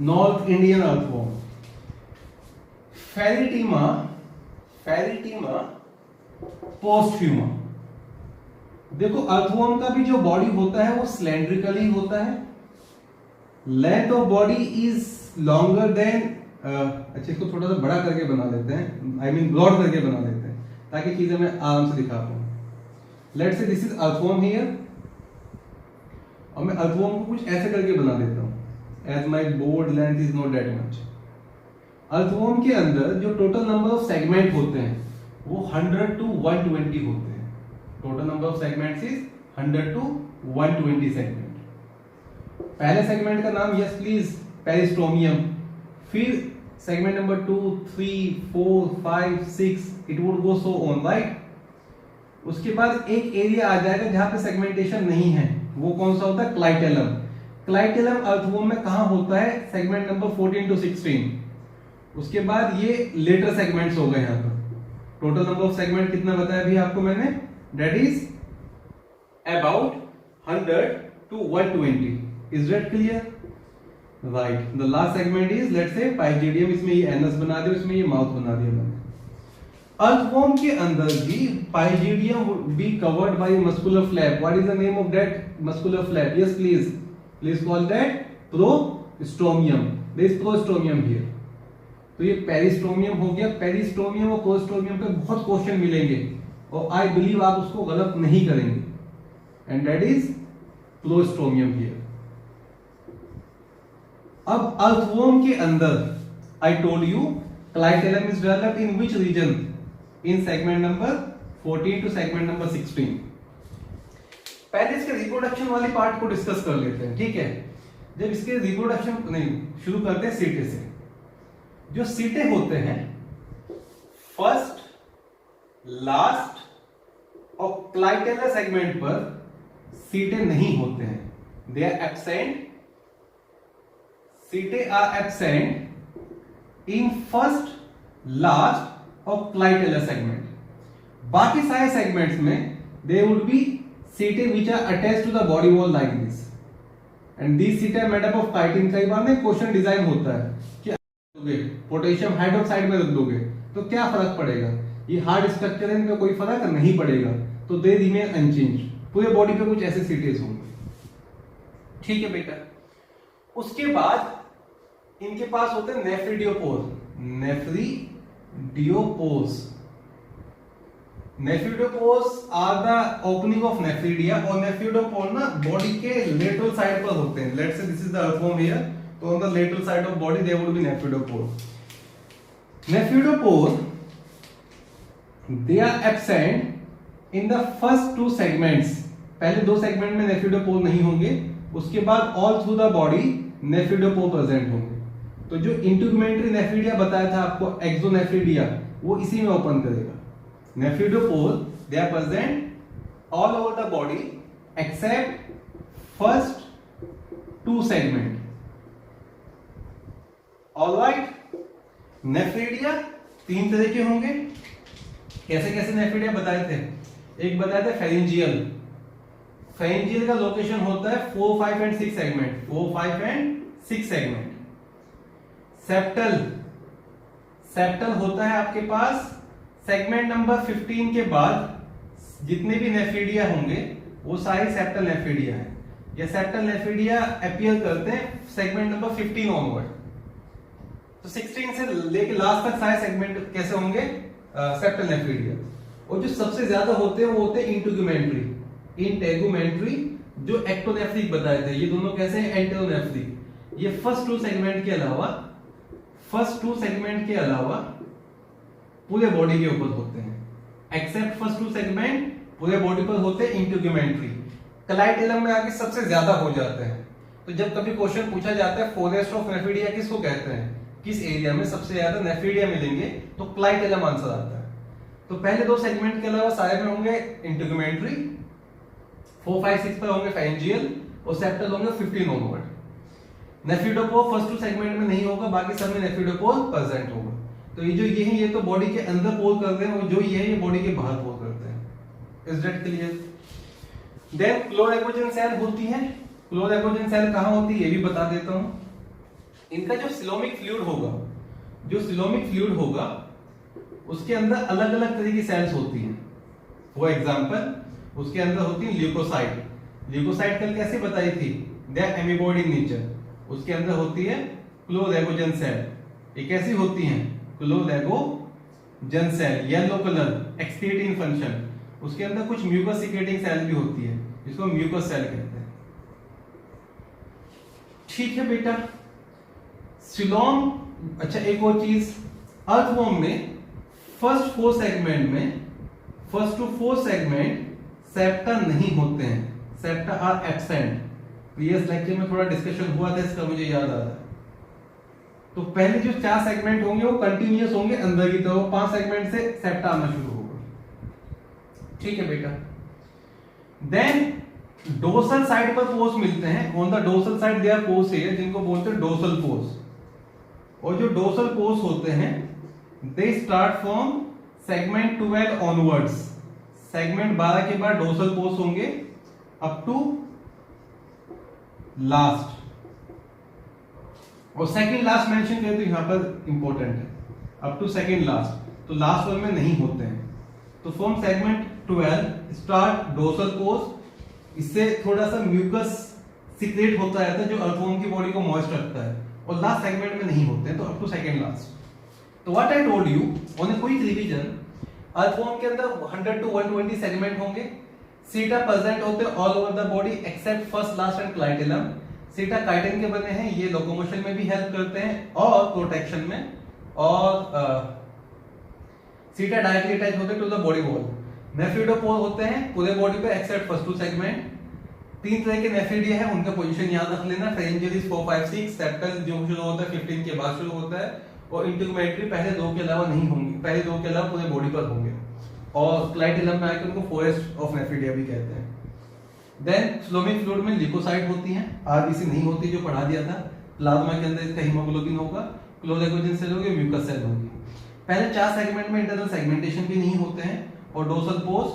north Indian earthworm. Pheretima posthuma, देखो अर्थवॉर्म का भी जो बॉडी होता है वो सिलेंड्रिकली होता है। Length of body is longer than, अच्छा इसको थोड़ा सा बड़ा करके बना देते हैं, आई मीन ब्रॉड करके बना देते हैं ताकि चीजें मैं आराम से दिखा पाऊं। Let's say this is earthworm here, और मैं अर्थवॉर्म को कुछ ऐसे करके बना देता हूं, as my board length is not that much. Earthworm के अंदर जो टोटल नंबर ऑफ सेगमेंट होते हैं वो 100 to 120 होते हैं। Total number of segments is 100 to 120 segment. पहले सेगमेंट का नाम यस प्लीज पेरिस्टोमियम, फिर segment number 2, 3, 4, 5, 6, it would go so on, right. उसके बाद एक एरिया आ जाएगा जहां पे सेगमेंटेशन नहीं है, वो कौन सा होता है? क्लाइटेलम। क्लाइटेलम अर्थवॉर्म में कहां होता है? Segment number 14 to 16। उसके बाद ये लेटर सेगमेंट्स हो गए। यहां पर टोटल नंबर ऑफ सेगमेंट कितना बताया अभी आपको मैंने? That is about 100 to 120। Is that clear? Right. The last segment is let's say pygidium, इसमें ये एनस बना दिया, इसमें ये माउथ बना दिया मैंने। अर्थवॉर्म के अंदर भी pygidium would be covered by muscular flap. What is the name of that muscular flap? Yes please call that prostomium. There is prostomium here. तो ये पेरिस्टोमियम हो गया। पेरिस्टोमियम और प्रोस्टोमियम पे बहुत क्वेश्चन मिलेंगे और आई बिलीव आप उसको गलत नहीं करेंगे, and that is prostomium here. अब अर्थवॉर्म के अंदर I told you clitellum is developed in which region? In segment number 14 two segment number 16। पहले इसके रिप्रोडक्शन वाली पार्ट को डिस्कस कर लेते हैं, ठीक है। जब इसके रिप्रोडक्शन नहीं शुरू करते हैं सीटे से। जो सीटे होते हैं फर्स्ट, लास्ट और क्लाइटेलर सेगमेंट पर सीटे नहीं होते हैं, they are absent. Setae are absent in first, last और क्लाइटेलर सेगमेंट। बाकी सारे सेगमेंट्स में they would be setae which are attached to the body wall like this, and this setae are made up of chitin. कई बार में क्वेश्चन डिजाइन होता है कि पोटेशियम हाइड्रोक्साइड में रख दोगे तो क्या फर्क पड़ेगा? ये हार्ड स्ट्रक्चर है, इनका कोई फर्क नहीं पड़ेगा, तो दे रिमेन अनचेंज। पूरे बॉडी पे कुछ ऐसे सीटेज होंगे, ठीक है बेटा। उसके बाद इनके पास होते हैं nephridiopore. Nephridiopores are the opening of nephridia, और नेफ्रिडियोपोर ना बॉडी के लेटरल साइड पर होते हैं। Let's say this is the earthworm here, तो on the lateral side of body there would be nephridiopore. Nephridiopore they are absent in the first 2 segments. पहले 2 सेगमेंट में नेफ्रिडियोपोर नहीं होंगे, उसके बाद all through the body nephridiopore present होंगे। तो जो इंटीग्यूमेंट्री नेफ्रिडिया बताया था आपको, एक्सोनेफ्रिडिया, वो इसी में ओपन करेगा। Nephridiopore they are present all over the body except first 2 segment. Alright. Nephridia 3 तरह के होंगे। कैसे कैसे नेफ्रिडिया बताए थे? एक बताए थे फेरिंजियल, फेरेंजियल का लोकेशन होता है 4, 5 and 6 segment, 4, 5 and 6 segment. Septal, septal होता है आपके पास सेगमेंट नंबर 15 के बाद जितने भी नेफिडिया होंगे वो सारे सेप्टल नेफिडिया है। ये सेप्टल नेफिडिया अपीयर करते हैं सेगमेंट नंबर 15 ऑनवर्ड। तो 16 से लेके लास्ट तक सारे सेगमेंट कैसे होंगे, सेप्टल नेफिडिया। और जो सबसे ज्यादा होते हैं वो होते हैं इंटेगुमेंट्री, इंटेगुमेंट्री जो एक्टोनेफ्रिक बताए थे, ये दोनों कैसे हैं, एंटेरोनेफ्रिक। ये फर्स्ट टू सेगमेंट के अलावा, फर्स्ट टू सेगमेंट के अलावा पूरे बॉडी के ऊपर होते हैं, एक्सेप्ट फर्स्ट टू सेगमेंट पूरे बॉडी पर होते हैं इंटेगुमेंट्री। क्लाइटेलम में आके सबसे ज्यादा हो जाते हैं। तो जब कभी क्वेश्चन पूछा जाता है फॉरेस्ट ऑफ नेफिडिया किसको कहते हैं, किस एरिया में सबसे ज्यादा नेफिडिया मिलेंगे, तो क्लाइटेलम आंसर आता है। तो पहले दो सेगमेंट के अलावा सारे में होंगे इंटेगुमेंट्री, 4, 5, 6 पर होंगे फेरेंजियल और सेप्टल होंगे 15 ऑनवर्ड। नेफिडोपोर फर्स्ट टू सेगमेंट में नहीं होगा, बाकी सब में नेफिडोपोर प्रेजेंट होगा। तो ये जो ये है ये तो बॉडी के अंदर पोल करते हैं और जो ये है ये बॉडी के बाहर पोल करते हैं। Is that clear? Then chloragogen cell होती है। क्लोरेकोजन सेल कहां होती है ये भी बता देता हूं। इनका जो सिलोमिक फ्लूइड होगा, जो सिलोमिक फ्लूइड होगा उसके अंदर अलग अलग तरह की सेल्स होती हैं। फॉर एग्जांपल उसके अंदर होती है ल्यूकोसाइट। ल्यूकोसाइट कल कैसे बताई थी, they are amoeboid in nature. उसके अंदर होती है क्लोरेकोजन सेल। ये कैसी होती हैं, chloragogen cell, yellow colour, excreting function. उसके अंदर कुछ म्यूकस सिक्रेटिंग सेल भी होती है जिसको म्यूकस सेल कहते हैं। ठीक है बेटा, सिलोम। अच्छा एक और चीज, अर्थवॉर्म में फर्स्ट 4 सेगमेंट में, फर्स्ट टू 4 सेगमेंट सेप्टा नहीं होते हैं, septa are absent. Previous lecture में थोड़ा डिस्कशन हुआ था इसका, मुझे याद आ रहा है। तो पहले जो 4 सेगमेंट होंगे वो कंटिन्यूअस होंगे अंदर की तरफ, 5 सेगमेंट से सेप्टा आना शुरू होगा। ठीक है बेटा। देन डोर्सल साइड पर पोर्स मिलते हैं। On the dorsal side there pores है जिनको बोलते हैं डोर्सल पोर्स। और जो डोर्सल पोर्स होते हैं they start from segment 12 onwards. Segment 12 के बाद डोर्सल पोर्स होंगे अप टू लास्ट। और सेकंड लास्ट मेंशन करें तो यहां पर इंपॉर्टेंट है, अप टू सेकंड लास्ट। तो लास्ट वन में नहीं होते हैं। तो from segment 12 start dorsal pores. इससे थोड़ा सा म्यूकस सीक्रेट होता रहता है जो अर्थवॉर्म की बॉडी को मॉइस्ट रखता है, और लास्ट सेगमेंट में नहीं होते हैं, तो अप टू सेकंड लास्ट। तो what I told you on a quick revision, earthworm के अंदर 100 to 120 सेगमेंट होंगे। सीटा प्रेजेंट होते हैं all over the body except first, last and clitellum. सीटा काइटिन के बने हैं, ये लोकोमोशन में भी हेल्प करते हैं और प्रोटेक्शन में। और सीटा डायरेक्टली अटैच होते हैं टू द बॉडी वॉल। नेफिडोपोर होते हैं पूरे बॉडी पे एक्सेप्ट फर्स्ट टू सेगमेंट। 3 तरह के नेफिडिया है, उनका पोजीशन याद रख लेना। फेरेंजियल 4, 5, 6, सेप्टल जो शुरू होता है 15 के बाद शुरू होता है, और इंटेगुमेंट्री पहले 2 के अलावा नहीं होंगे, पहले 2 के अलावा पूरे बॉडी पर होंगे। और क्लाइटेलम में आकर उनको फॉरेस्ट ऑफ नेफिडिया भी कहते हैं। देन सिलोमिक फ्लूइड में ल्यूकोसाइट होती हैं, आरबीसी नहीं होती जो पढ़ा दिया था। प्लाज्मा के अंदर इसका हीमोग्लोबिन होगा, क्लोरेकोजन सेल होंगे, म्यूकस सेल होंगी। पहले 4 सेगमेंट में इंटरनल सेगमेंटेशन भी नहीं होते हैं, और डोर्सल पोर्स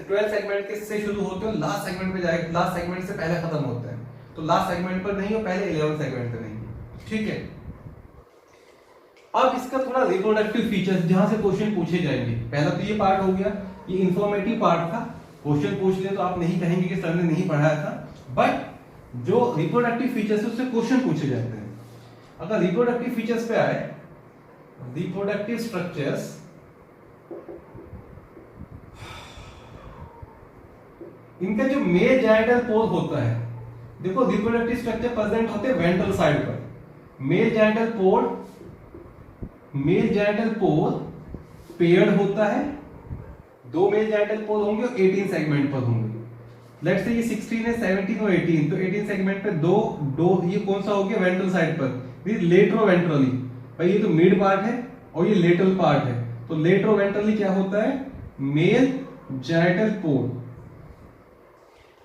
12 सेगमेंट के से शुरू होते हैं, लास्ट सेगमेंट पे जाएगा, लास्ट सेगमेंट से पहले खत्म होते हैं। तो लास्ट सेगमेंट पर नहीं हो, पहले 11 सेगमेंट पे नहीं। ठीक है। अब इसका थोड़ा रिप्रोडक्टिव फीचर्स जहां से क्वेश्चन पूछे जाएंगे। पहला तो ये पार्ट हो गया, ये इंफॉर्मेटिव पार्ट था। क्वेश्चन पूछ ले तो आप नहीं कहेंगे कि सर ने नहीं पढ़ाया था, बट जो रिप्रोडक्टिव फीचर्स है उससे क्वेश्चन पूछे जाते हैं। अगर रिप्रोडक्टिव फीचर्स पे आए, रिप्रोडक्टिव स्ट्रक्चर्स, इनका जो मेल जेनिटल पोल होता है, देखो रिप्रोडक्टिव स्ट्रक्चर प्रेजेंट होते हैं वेंट्रल साइड पर। मेल जेनिटल पोल, मेल जेनिटल पोल पेयर्ड होता है, 2 मेल जेनिटल पोल होंगे और 18 सेगमेंट पर होंगे। लेट्स से ये 16 है, 17 और 18, तो 18 सेगमेंट पे दो ये कौन सा हो गया वेंट्रल साइड पर, ये लेट्रोवेंट्रली। भाई ये तो मिड पार्ट है और ये लेटरल पार्ट है, तो लेट्रोवेंट्रली क्या होता है, मेल जेनिटल पोल।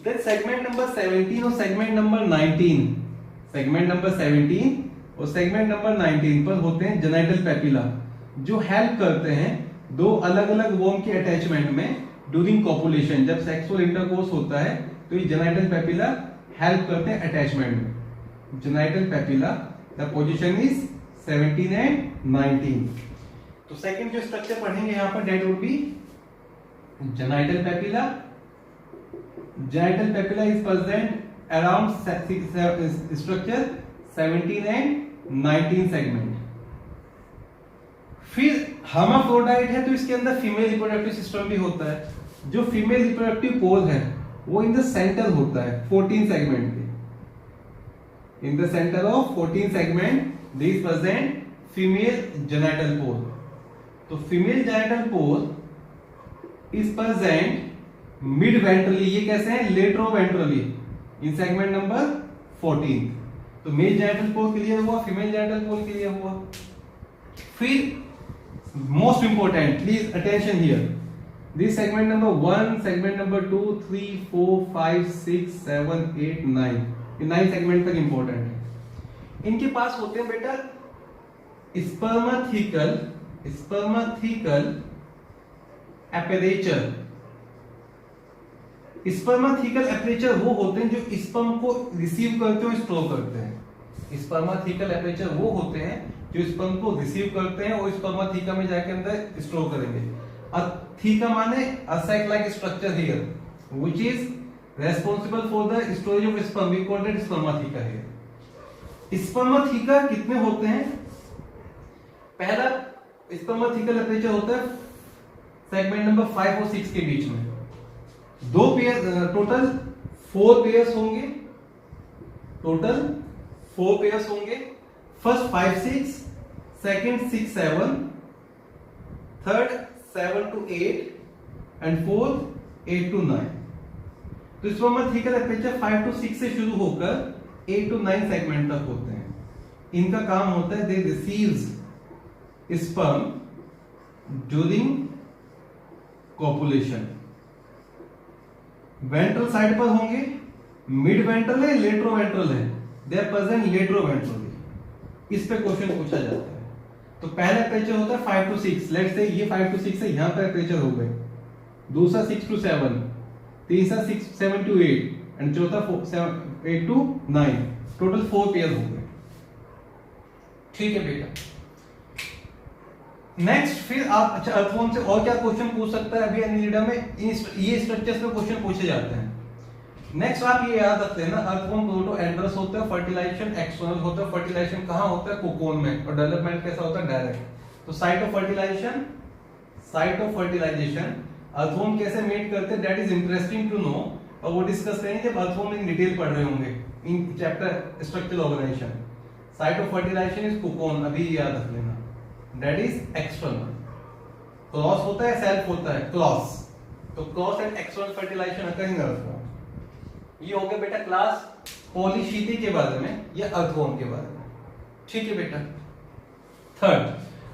देन सेगमेंट नंबर 17 और सेगमेंट नंबर 19, सेगमेंट नंबर 17 और सेगमेंट नंबर 19 पर होते हैं जेनिटल पेपिला, जो हेल्प करते हैं 2 अलग अलग वोम के अटैचमेंट में ड्यूरिंग कॉपुलेशन, जब सेक्सुअल इंटरकोर्स होता है तो ये जेनाइटल पेपिला हेल्प करते हैं अटैचमेंट में। Genital papilla the position is 17 and 19। तो सेकंड जो स्ट्रक्चर पढ़ेंगे यहाँ पर that would be genital papilla. Genital papilla is present around structure 17 and 19 segment. फिर हर्माफ्रोडाइट है तो इसके अंदर फीमेल रिप्रोडक्टिव सिस्टम भी होता है। जो फीमेल रिप्रोडक्टिव पोल है वो इन द सेंटर होता है 14 सेगमेंट के। In the centre of 14 segment this present female genital pore. तो female genital pore is present mid ventrally, ये कैसे है लेट्रोवेंट्रली इन सेगमेंट नंबर 14। तो मेल जेनाइटल पोल क्लियर हुआ, फीमेल जेनाइटल पोल क्लियर हुआ। फिर most important, please attention here, this segment number 1, segment number 2, 3, 4, 5, 6, 7, 8, 9, ये 9 सेगमेंट तक इंपॉर्टेंट है। इनके पास होते हैं बेटा स्पर्माथिकल एपरेचर। स्पर्माथिकल एपरेचर वो होते हैं जो स्पर्म को रिसीव करते हैं, स्टोर करते हैं। स्पर्माथिकल एपरेचर वो होते हैं जो स्पर्म को रिसीव करते हैं और स्पर्माथिका में जाके अंदर स्टोर करेंगे। थीका माने अ sac like structure here which is responsible for the storage of sperm, we call it spermatheca here। स्पर्माथिका कितने होते हैं? पहला स्पर्माथिकल एपरेचर होता है सेगमेंट नंबर 5 और 6 के बीच में। दो पेयर, टोटल 4 पेयर्स होंगे, टोटल 4 पेयर्स होंगे। First 5, 6, second 6, 7, third 7 to 8 and fourth 8 to 9। तो स्पर्माथिकल एपरेचर 5 to 6 से शुरू होकर 8 to 9 सेगमेंट तक होते हैं। इनका काम होता है they receives sperm during copulation. Ventral side पर होंगे, मिड वेंट्रल है, लेट्रोवेंट्रल है, दे आर प्रेजेंट लेट्रोवेंट्रली। इस पे क्वेश्चन पूछा जाता है। तो पहला एपरेचर होता है 5 to 6, लेट्स से ये 5 to 6 है, यहां पर एपरेचर हो गए। दूसरा 6 to 7, तीसरा 7 to 8 एंड चौथा 8 to 9, टोटल 4 पेयर हो गए। ठीक है बेटा। नेक्स्ट फिर आप अच्छा अर्थवॉर्म से और क्या क्वेश्चन पूछ सकता है? अभी एनिलिडा में ये स्ट्रक्चर्स में क्वेश्चन पूछे जाते हैं। नेक्स्ट आप ये याद रख लेना, अर्थवॉर्म प्रोटोएंड्रस होता है, फर्टिलाइजेशन एक्सटर्नल होता है। फर्टिलाइजेशन कहां होता है? कोकोन में। और डेवलपमेंट कैसा होता है? डायरेक्ट। तो साइट ऑफ फर्टिलाइजेशन अर्थवॉर्म कैसे मेट करते हैं, that is interesting to know, और वो डिस्कस करेंगे जब अर्थवॉर्म इन डिटेल पढ़ रहे होंगे in chapter structural organisation. Site of fertilisation is cocoon, अभी याद रख लेना, दैट इज एक्सटर्नल। क्लॉस होता है, सेल्फ होता है, क्लॉस। तो cross and external fertilisation occur in earthworm. ये हो गया बेटा क्लास पॉलीशीथी के बारे में या अर्थवॉर्म के बारे में। ठीक है बेटा। थर्ड,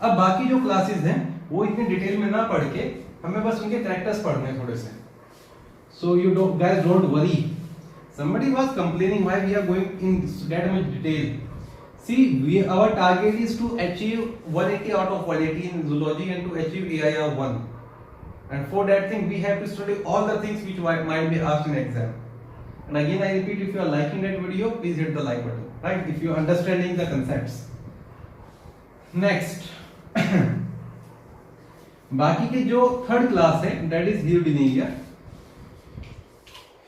अब बाकी जो क्लासेस हैं वो इतनी डिटेल में ना पढ़ के हमें बस उनके कैरेक्टर्स पढ़ने हैं थोड़े से। So you guys don't worry. Somebody was complaining why we are going in that much detail. See, our target is to achieve 180 out of 180 in zoology and to achieve AIR 1. And for that thing, we have to study all the things which might be asked in exam. And again, I repeat, if you are liking that video, please hit the like button, right? If you are understanding the concepts. Next, बाकी के जो थर्ड क्लास है, that is Hirudinea.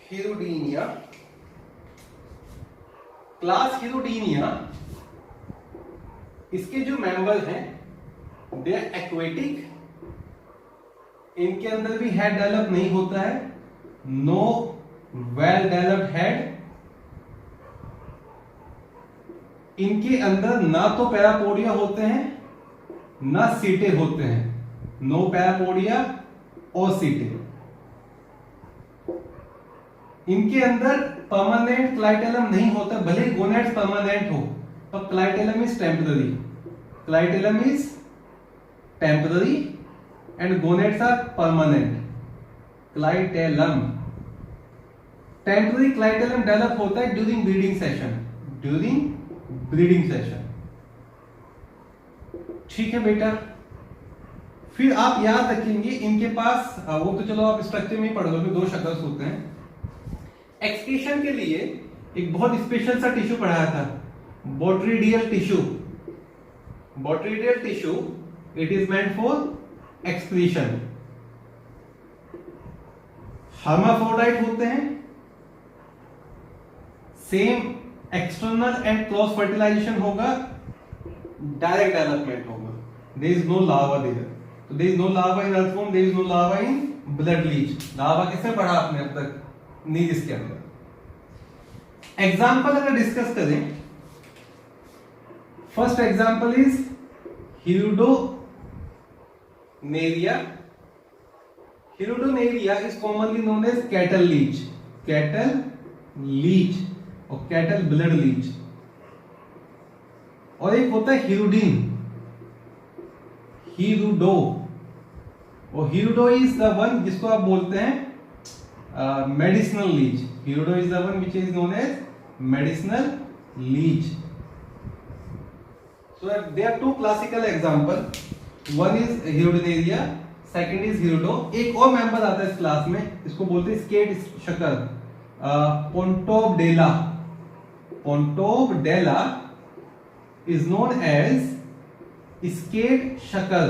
Hirudinea. Class Hirudinea, इसके जो मेंबर हैं, they are aquatic. इनके अंदर भी हेड डेवलप नहीं होता है, नो वेल डेवलप्ड हेड। इनके अंदर ना तो पैरापोडिया होते हैं ना सीटे होते हैं, नो पैरापोडिया और सीटे। इनके अंदर परमानेंट क्लाइटेलम नहीं होता, भले गोनेड्स परमानेंट हो, पर clitellum is temporary. Clitellum is temporary and gonads are permanent. Clitellum, temporary clitellum develop होता है during breeding session, during breeding session. ठीक है बेटा। फिर आप याद रखेंगे इनके पास वो तो चलो आप स्ट्रक्चर में ही पढ़ लोगे, दो शक्ल होते हैं। एक्सक्रीशन के लिए एक बहुत स्पेशल सा टिश्यू पढ़ाया था, botryoidal tissue. Botryoidal tissue it is meant for excretion. Hermaphrodite होते हैं, same external and cross fertilisation होगा, डायरेक्ट डेवलपमेंट होगा, there is no larva there. तो there is no larva in earthworm, there is no larva in blood leech. Larva किसमें पढ़ा आपने अब तक? नीज के अंदर। एग्जाम्पल अगर डिस्कस करें, first example is Hirudinaria. Hirudinaria is commonly known as cattle leech, cattle leech और कैटल ब्लड लीच। और एक होता है हिरुडिन, हिरुडो। और हिरुडो इज द वन जिसको आप बोलते हैं medicinal leech. Hirudo is the one which is known as medicinal leech. So there are two classical example. One is Hirudinaria, second is Hirudo. एक और मेंबर आता है इस क्लास में, इसको बोलते हैं स्केट शक्ल, पोंटोबडेला। पोंटोबडेला is known as skate shakal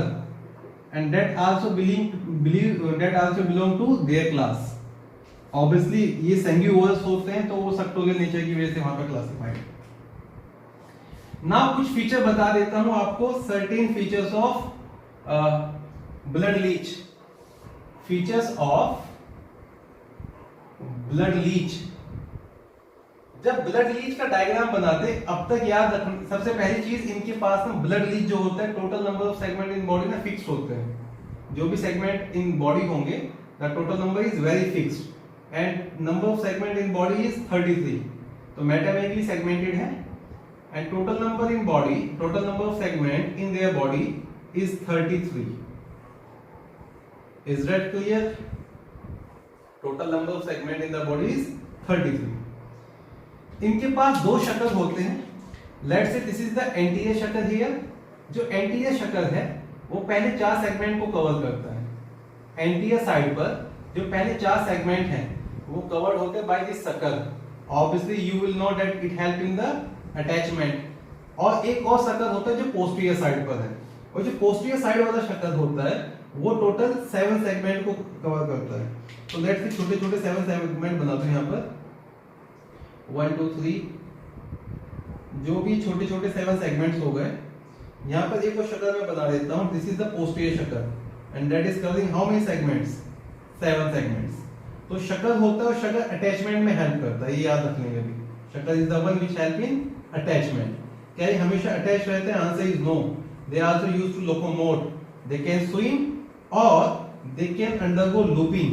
and that also belong to their class. Obviously ये sanguivorous होते हैं तो वो सक्टोरियल नेचर की वजह से वहां पर क्लासिफाइड। नाउ कुछ फीचर बता देता हूं आपको, certain features of blood leech. Features of blood leech. जब ब्लड लीच का डायग्राम बनाते अब तक याद रखना, सबसे पहली चीज इनके पास ना ब्लड लीच जो होता है total number of segment in body ना फिक्स होते हैं। जो भी सेगमेंट इन बॉडी होंगे the total number is very fixed and number of segment in body is 33। तो मेटामेरिकली सेगमेंटेड है and total number in body, total number of segment in their body is 33. Is that clear? Total number of segment in the body is 33. इनके पास दो शक्ल होते हैं। Let's say this is the anterior शक्ल here. जो anterior शक्ल है वो पहले 4 सेगमेंट को कवर करता है। anterior साइड पर जो पहले 4 सेगमेंट हैं वो कवर्ड होते हैं by this शक्ल। Obviously you will know that it help in the attachment. और एक और शक्ल होता है जो पोस्टीरियर साइड पर है, और जो पोस्टीरियर साइड वाला शक्ल होता है वो टोटल 7 सेगमेंट को कवर करता है। तो लेट्स से छोटे छोटे 7 सेगमेंट बनाते हैं यहाँ पर 1 2 3, जो भी छोटे छोटे 7 सेगमेंट्स हो गए। यहाँ पर एक और शक्ल मैं बना देता हूँ, दिस इज द पोस्टीरियर शक्ल and that is covering how many segments? 7 segments. तो शक्ल होता है और शक्ल अटैचमेंट में हेल्प करता है, ये याद रखने में भी। Sucker is the one which help in attachment. क्या ये हमेशा अटैच रहते हैं? Answer is no. They are also used to locomote, they can swim और they can undergo looping.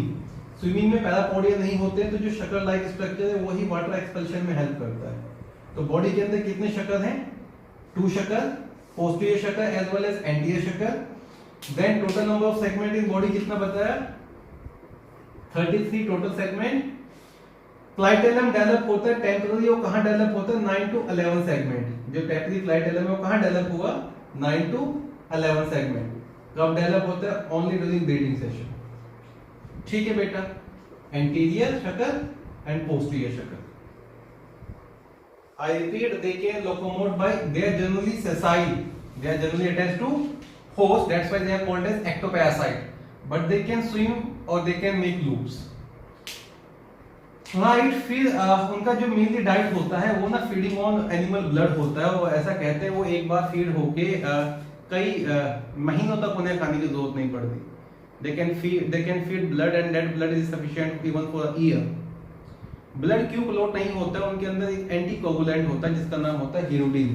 Swimming में पैरापोडिया नहीं होते हैं तो जो शक्ल लाइक स्ट्रक्चर है वही वाटर एक्सपल्शन में हेल्प करता है। तो बॉडी के अंदर कितने शक्ल हैं? 2 sucker, posterior sucker as well as anterior sucker. Then total number of segment in body कितना बताया? 33 टोटल सेगमेंट। क्लाइटेलम डेवलप होता है टेम्पररी, और कहां डेवलप होता है? 9 to 11 सेगमेंट। जो टेम्पररी क्लाइटेलम है वो कहां डेवलप हुआ? 9 to 11 सेगमेंट। कब डेवलप होता है? Only during breeding session. ठीक है बेटा, एंटीरियर शक्ल एंड पोस्टीरियर शक्ल। I repeat, they can locomote by, they are generally sessile, they are generally attached to host, that's why they are called as ectoparasite, but they can swim or they can make loops. Right, फिर उनका जो मेनली डाइट होता है वो ना फीडिंग ऑन एनिमल ब्लड होता है। वो ऐसा कहते हैं वो एक बार फीड होके कई महीनों तक उन्हें खाने की जरूरत नहीं पड़ती। they can feed blood and that blood is sufficient even for a year. Blood क्यों क्लॉट नहीं होता है? उनके अंदर एक एंटीकोगुलेंट होता है जिसका नाम होता है हिरुडिन।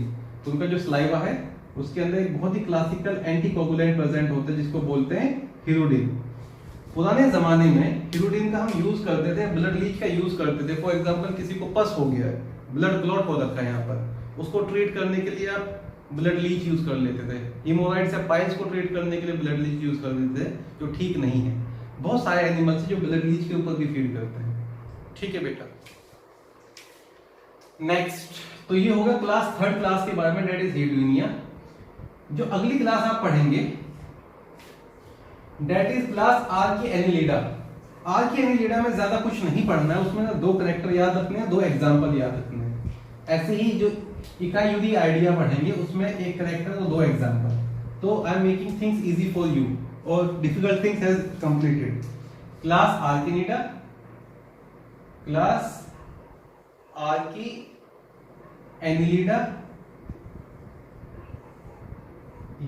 तो उनका जो स्लाइवा है उसके अंदर एक बहुत ही क्लासिकल एंटीकोगुलेंट प्रेजेंट होता है जिसको बोलते हैं हिरुडिन। पुराने जमाने में हिरुडिन का हम यूज करते थे, ब्लड लीच का यूज करते थे। फॉर एग्जांपल किसी को पस हो गया है, ब्लड क्लॉट हो रखा है यहाँ पर, उसको ट्रीट करने के लिए आप ब्लड लीच यूज कर लेते थे। हिमोराइड्स या पाइल्स को ट्रीट करने के लिए ब्लड लीच यूज कर लेते थे, जो ठीक नहीं है। बहुत सारे एनिमल्स हैं जो ब्लड लीच के ऊपर भी फीड करते हैं। ठीक है बेटा, नेक्स्ट तो ये होगा क्लास 3rd क्लास के बारे में, डेट इज हिरुडिनिया। जो अगली क्लास आप पढ़ेंगे that is class archiannelida. Archiannelida में ज्यादा कुछ नहीं पढ़ना है, उसमें ना दो करेक्टर याद रखने हैं, दो एग्जाम्पल याद रखने हैं। ऐसे ही जो इकाई आइडिया पढ़ेंगे उसमें एक करेक्टर और दो एग्जाम्पल। तो I am making things easy for you और difficult things has completed. Class Archiannelida, class Archiannelida,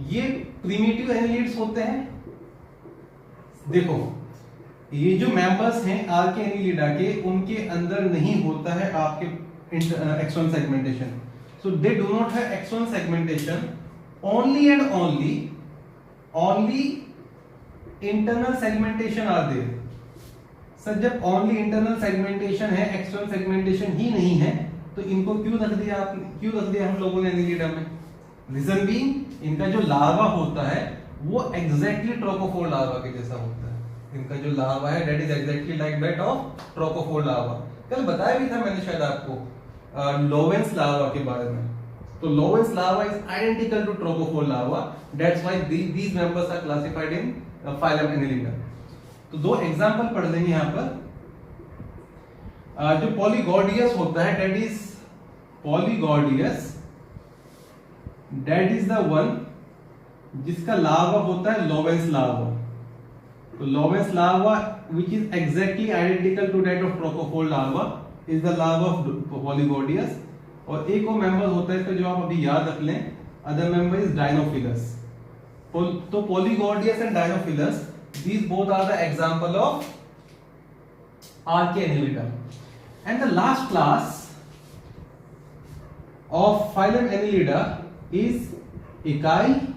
ये प्रिमिटिव एनिलिड्स होते हैं। देखो ये जो मेंबर्स हैं आर्की एनिलिडा के, उनके अंदर नहीं होता है आपके axon segmentation. So they do not have axon segmentation, only and only internal segmentation are there. Sir जब ओनली इंटरनल सेगमेंटेशन है, एक्सटर्नल सेगमेंटेशन ही नहीं है, तो इनको क्यों रख दिया हम लोगों ने एनिलिडा में? रीजन बीइंग इनका जो लार्वा होता है वो एग्जैक्टली ट्रोकोफोर लार्वा के जैसा होता है। इनका जो लार्वा है that is exactly like that of trochophore larva. कल बताया भी था मैंने शायद आपको लोवेंस लार्वा के बारे में। तो Loven's larva is identical to trochophore larva, that's why these members are classified in phylum Annelida. तो दो एग्जांपल पढ़ लेंगे यहां पर। जो पॉलीगॉडियस होता है that is Polygordius, that is the one जिसका लार्वा होता है लोवेंस लार्वा। तो Loven's larva which is exactly identical to that of trochophore larva is the larva of Polygordius. और एक और मेंबर होता है इसका जो आप अभी याद रख लें, अदर मेंबर इज डायनोफिलस। तो Polygordius and Dinophilus, these both are the example of Archaea Annelida. And the last class of phylum Annelida is Echinoidea.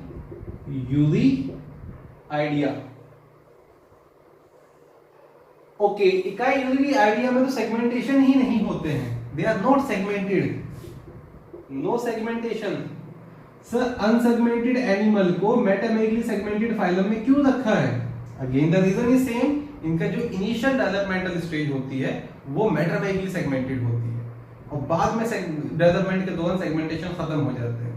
Okay, Echinoidea में तो सेगमेंटेशन ही नहीं होते हैं, they are not segmented, no segmentation. Sir unsegmented animal को मेटामेगली सेगमेंटेड फाइलम में क्यों रखा है? Again the reason is same, इनका जो इनिशियल डेवलपमेंटल स्टेज होती है वो मेटामेगली सेगमेंटेड होती है और बाद में डेवलपमेंट के दौरान सेगमेंटेशन खत्म हो जाते हैं।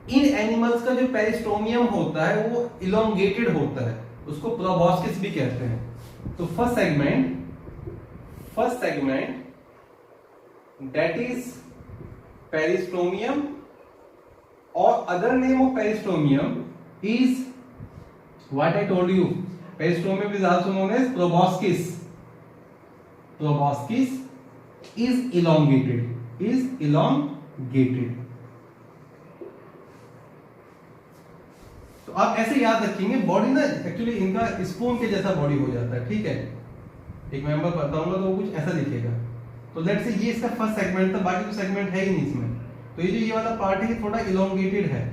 इन एनिमल्स का जो पेरिस्टोमियम होता है वो इलोंगेटेड होता है, उसको प्रोबॉस्किस भी कहते हैं। तो first segment that is peristomium, और other name of peristomium is what I told you, peristomium is also known as proboscis. Proboscis is elongated. तो आप ऐसे याद रखेंगे, बॉडी ना एक्चुअली इनका स्पून के जैसा बॉडी हो जाता है, ठीक है। एक मेंबर बताऊंगा तो वो कुछ ऐसा दिखेगा। तो लेट्स से ये इसका फर्स्ट सेगमेंट था, बाकी तो सेगमेंट है ही नहीं इसमें। तो ये वाला पार्ट है थोड़ा इलोंगेटेड है,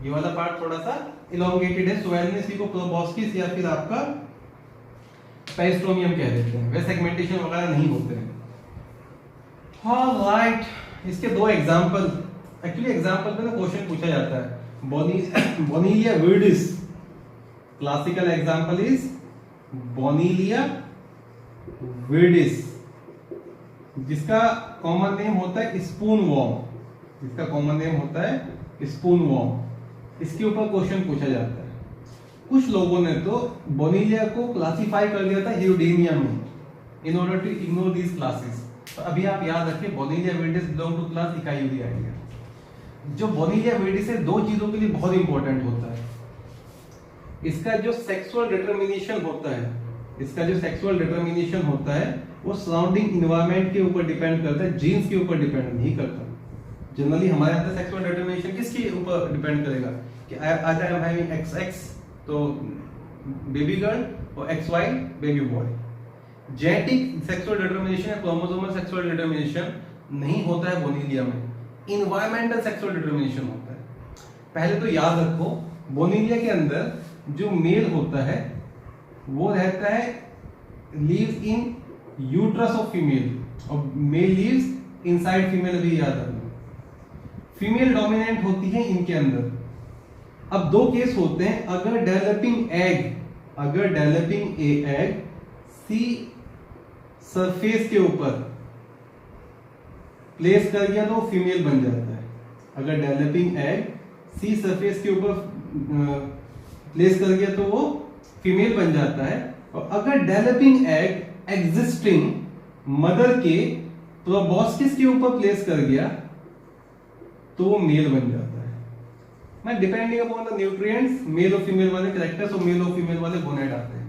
ये वाला पार्ट थोड़ा सा इलोंगेटेड है, सो इसी को प्रोबॉस्किस या फिर आपका पेरिस्टोमियम कह देते हैं। वे सेगमेंटेशन वगैरह नहीं होते हैं। हाँ राइट, इसके दो एग्जांपल, एक्चुअली एग्जांपल पे ना क्वेश्चन पूछा जाता है। बोनीलिया विर्डिस, क्लासिकल एग्जांपल इज बोनीलिया विर्डिस, जिसका कॉमन नेम होता है स्पून वॉर्म, इसके ऊपर क्वेश्चन पूछा जाता है। कुछ लोगों ने तो बोनीलिया को क्लासिफाई कर दिया था हिरोडेनिया में, in order to ignore these classes. तो अभी आप याद रखिए Bonellia viridis belong to class इकाइयोडिया। जो बोनीलिया विर्डिस है दो चीजों के लिए बहुत इंपॉर्टेंट होता है। इसका जो सेक्सुअल डिटरमिनेशन होता है, वो सराउंडिंग इन्वायरमेंट के ऊपर डिपेंड करता है, जीन्स के ऊपर डिपेंड नहीं करता। जनरली हमारे अंदर सेक्सुअल डिटरमिनेशन किसके ऊपर डिपेंड करेगा कि आज आई एम हैविंग XX तो बेबी गर्ल और XY baby boy. Genetic sexual determination या क्रोमोसोमल सेक्सुअल डिटरमिनेशन नहीं होता है बोनीलिया में, इन्वायरमेंटल सेक्सुअल डिटरमिनेशन होता है। पहले तो याद रखो, बोनीलिया के अंदर जो मेल होता है वो रहता है, leaves in uterus of female, और मेल लीव्स इनसाइड फीमेल, भी याद रखना। फीमेल डोमिनेंट होती है इनके अंदर। अब दो केस होते हैं, अगर डेवलपिंग एग सी सरफेस के ऊपर प्लेस कर दिया तो फीमेल बन जाता है। अगर डेवलपिंग एग सी सरफेस के ऊपर प्लेस कर दिया तो वो फीमेल बन जाता है। और अगर डेवलपिंग एग एग्जिस्टिंग मदर के प्रोबॉस्किस के ऊपर प्लेस कर गया तो वो मेल बन जाता है। मैं depending upon the nutrients male और फीमेल वाले कैरेक्टर्स और मेल और फीमेल वाले गोनेड आते हैं।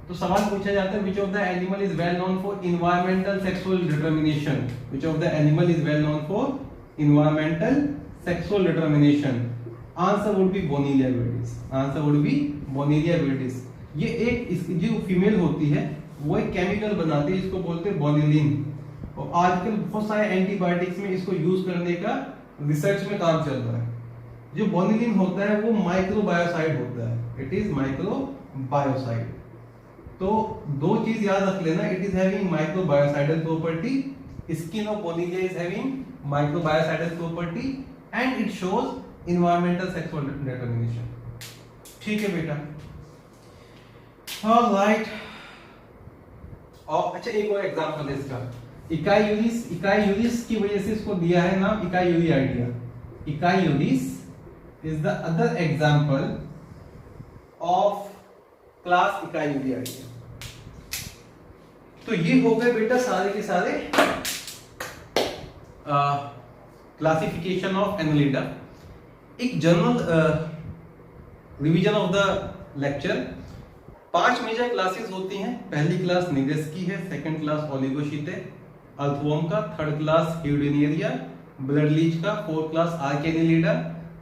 तो सवाल पूछा जाता है which of the animal is well known for environmental sexual determination, which of the animal is well known for environmental sexual determination. Answer would be Bonellia viridis, answer would be Bonellia viridis. ये एक जो फीमेल होती है वो एक केमिकल बनाती है जिसको बोलते हैं बोनिलिन, और आजकल बहुत सारे एंटीबायोटिक्स में इसको यूज करने का रिसर्च में काम चल रहा है। जो बोनिलिन होता है वो माइक्रोबायोसाइड होता है, इट इज माइक्रोबायोसाइड। तो दो चीज याद रख लेना, it is having microbiocidal property, skin of Bonellia is having microbiocidal property and it shows environmental sexual determination. ठीक है बेटा, ऑलराइट। और अच्छा एक और एग्जांपल है इसका, इकाईयूरिस। इकाईयूरिस की वजह से इसको दिया है नाम Echiuroidea. Echiurus is the other example of class Echiuroidea. तो ये हो गए बेटा सारे के सारे क्लासिफिकेशन ऑफ एनालिडा। एक general revision of the lecture. 5 major classes होती हैं। पहली क्लास निग्रस की है, सेकंड क्लास ओलिगोशीते अर्थवर्म का, थर्ड क्लास ह्यूडेनियरिया ब्लड लीच का, फोर्थ क्लास आर्केनिलिडा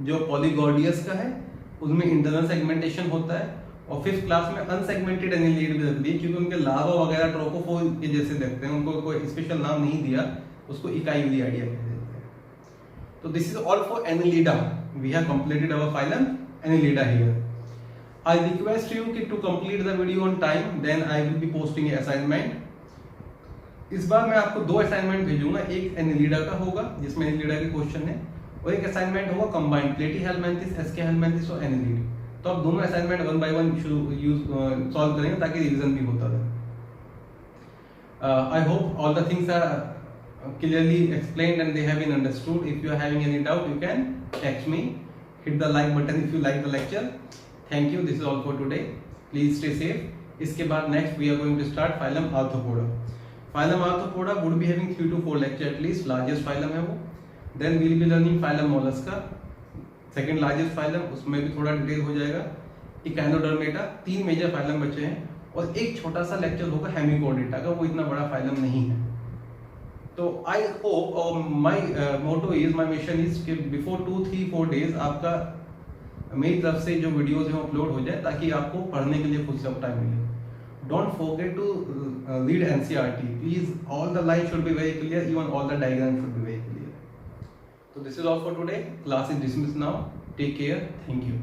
जो पॉलीगॉर्डियस का है, उसमें इंटरनल सेगमेंटेशन होता है, और फिफ्थ क्लास में अनसेगमेंटेड एनिलिड भी रख दी क्योंकि उनके लार्वा वगैरह ट्रोकोफोर के जैसे दिखते हैं, उनको कोई स्पेशल नाम नहीं दिया, उसको इकाईयूरियाइडिया कहते हैं। तो this is all for Annelida. We have completed our phylum Annelida here. I request you to complete the video on time, then I will be posting a assignment। इस बार मैं आपको 2 असाइनमेंट भेजूंगा, एक एनिलिडा का होगा जिसमें एनिलिडा के क्वेश्चन है, और एक असाइनमेंट होगा कंबाइंड प्लेटीहेल्मिन्थिस, एस्केहेल्मिन्थिस और एनिलिड। तो आप दोनों असाइनमेंट 1 by 1 सॉल्व करेंगे ताकि रिवीजन भी होता रहे। I hope all the things are clearly explained and they have been understood. If you are having any doubt, you can text me. Hit the like button if you like the lecture. Thank you. This is all for today. Please stay safe. इसके बाद next we are going to start phylum Arthropoda. Phylum Arthropoda would be having 3 to 4 lecture at least. Largest phylum है वो. Then we will be learning phylum Mollusca. Second largest phylum, उसमें भी थोड़ा डिटेल हो जाएगा. Echinodermata. 3 मेजर phylum बचे हैं, और एक छोटा सा लेक्चर होगा हेमिकोर्डेटा का, वो इतना बड़ा phylum नहीं है। तो I hope और my motto is, my mission is कि before 2-3-4 days आपका मेरी तरफ से जो वीडियोस हैं अपलोड हो जाए ताकि आपको पढ़ने के लिए खुद से टाइम मिले। Don't forget to read NCERT please, all the line should be very clear, even all the diagram should be very clear. तो this is all for today, class is dismissed now, take care, thank you.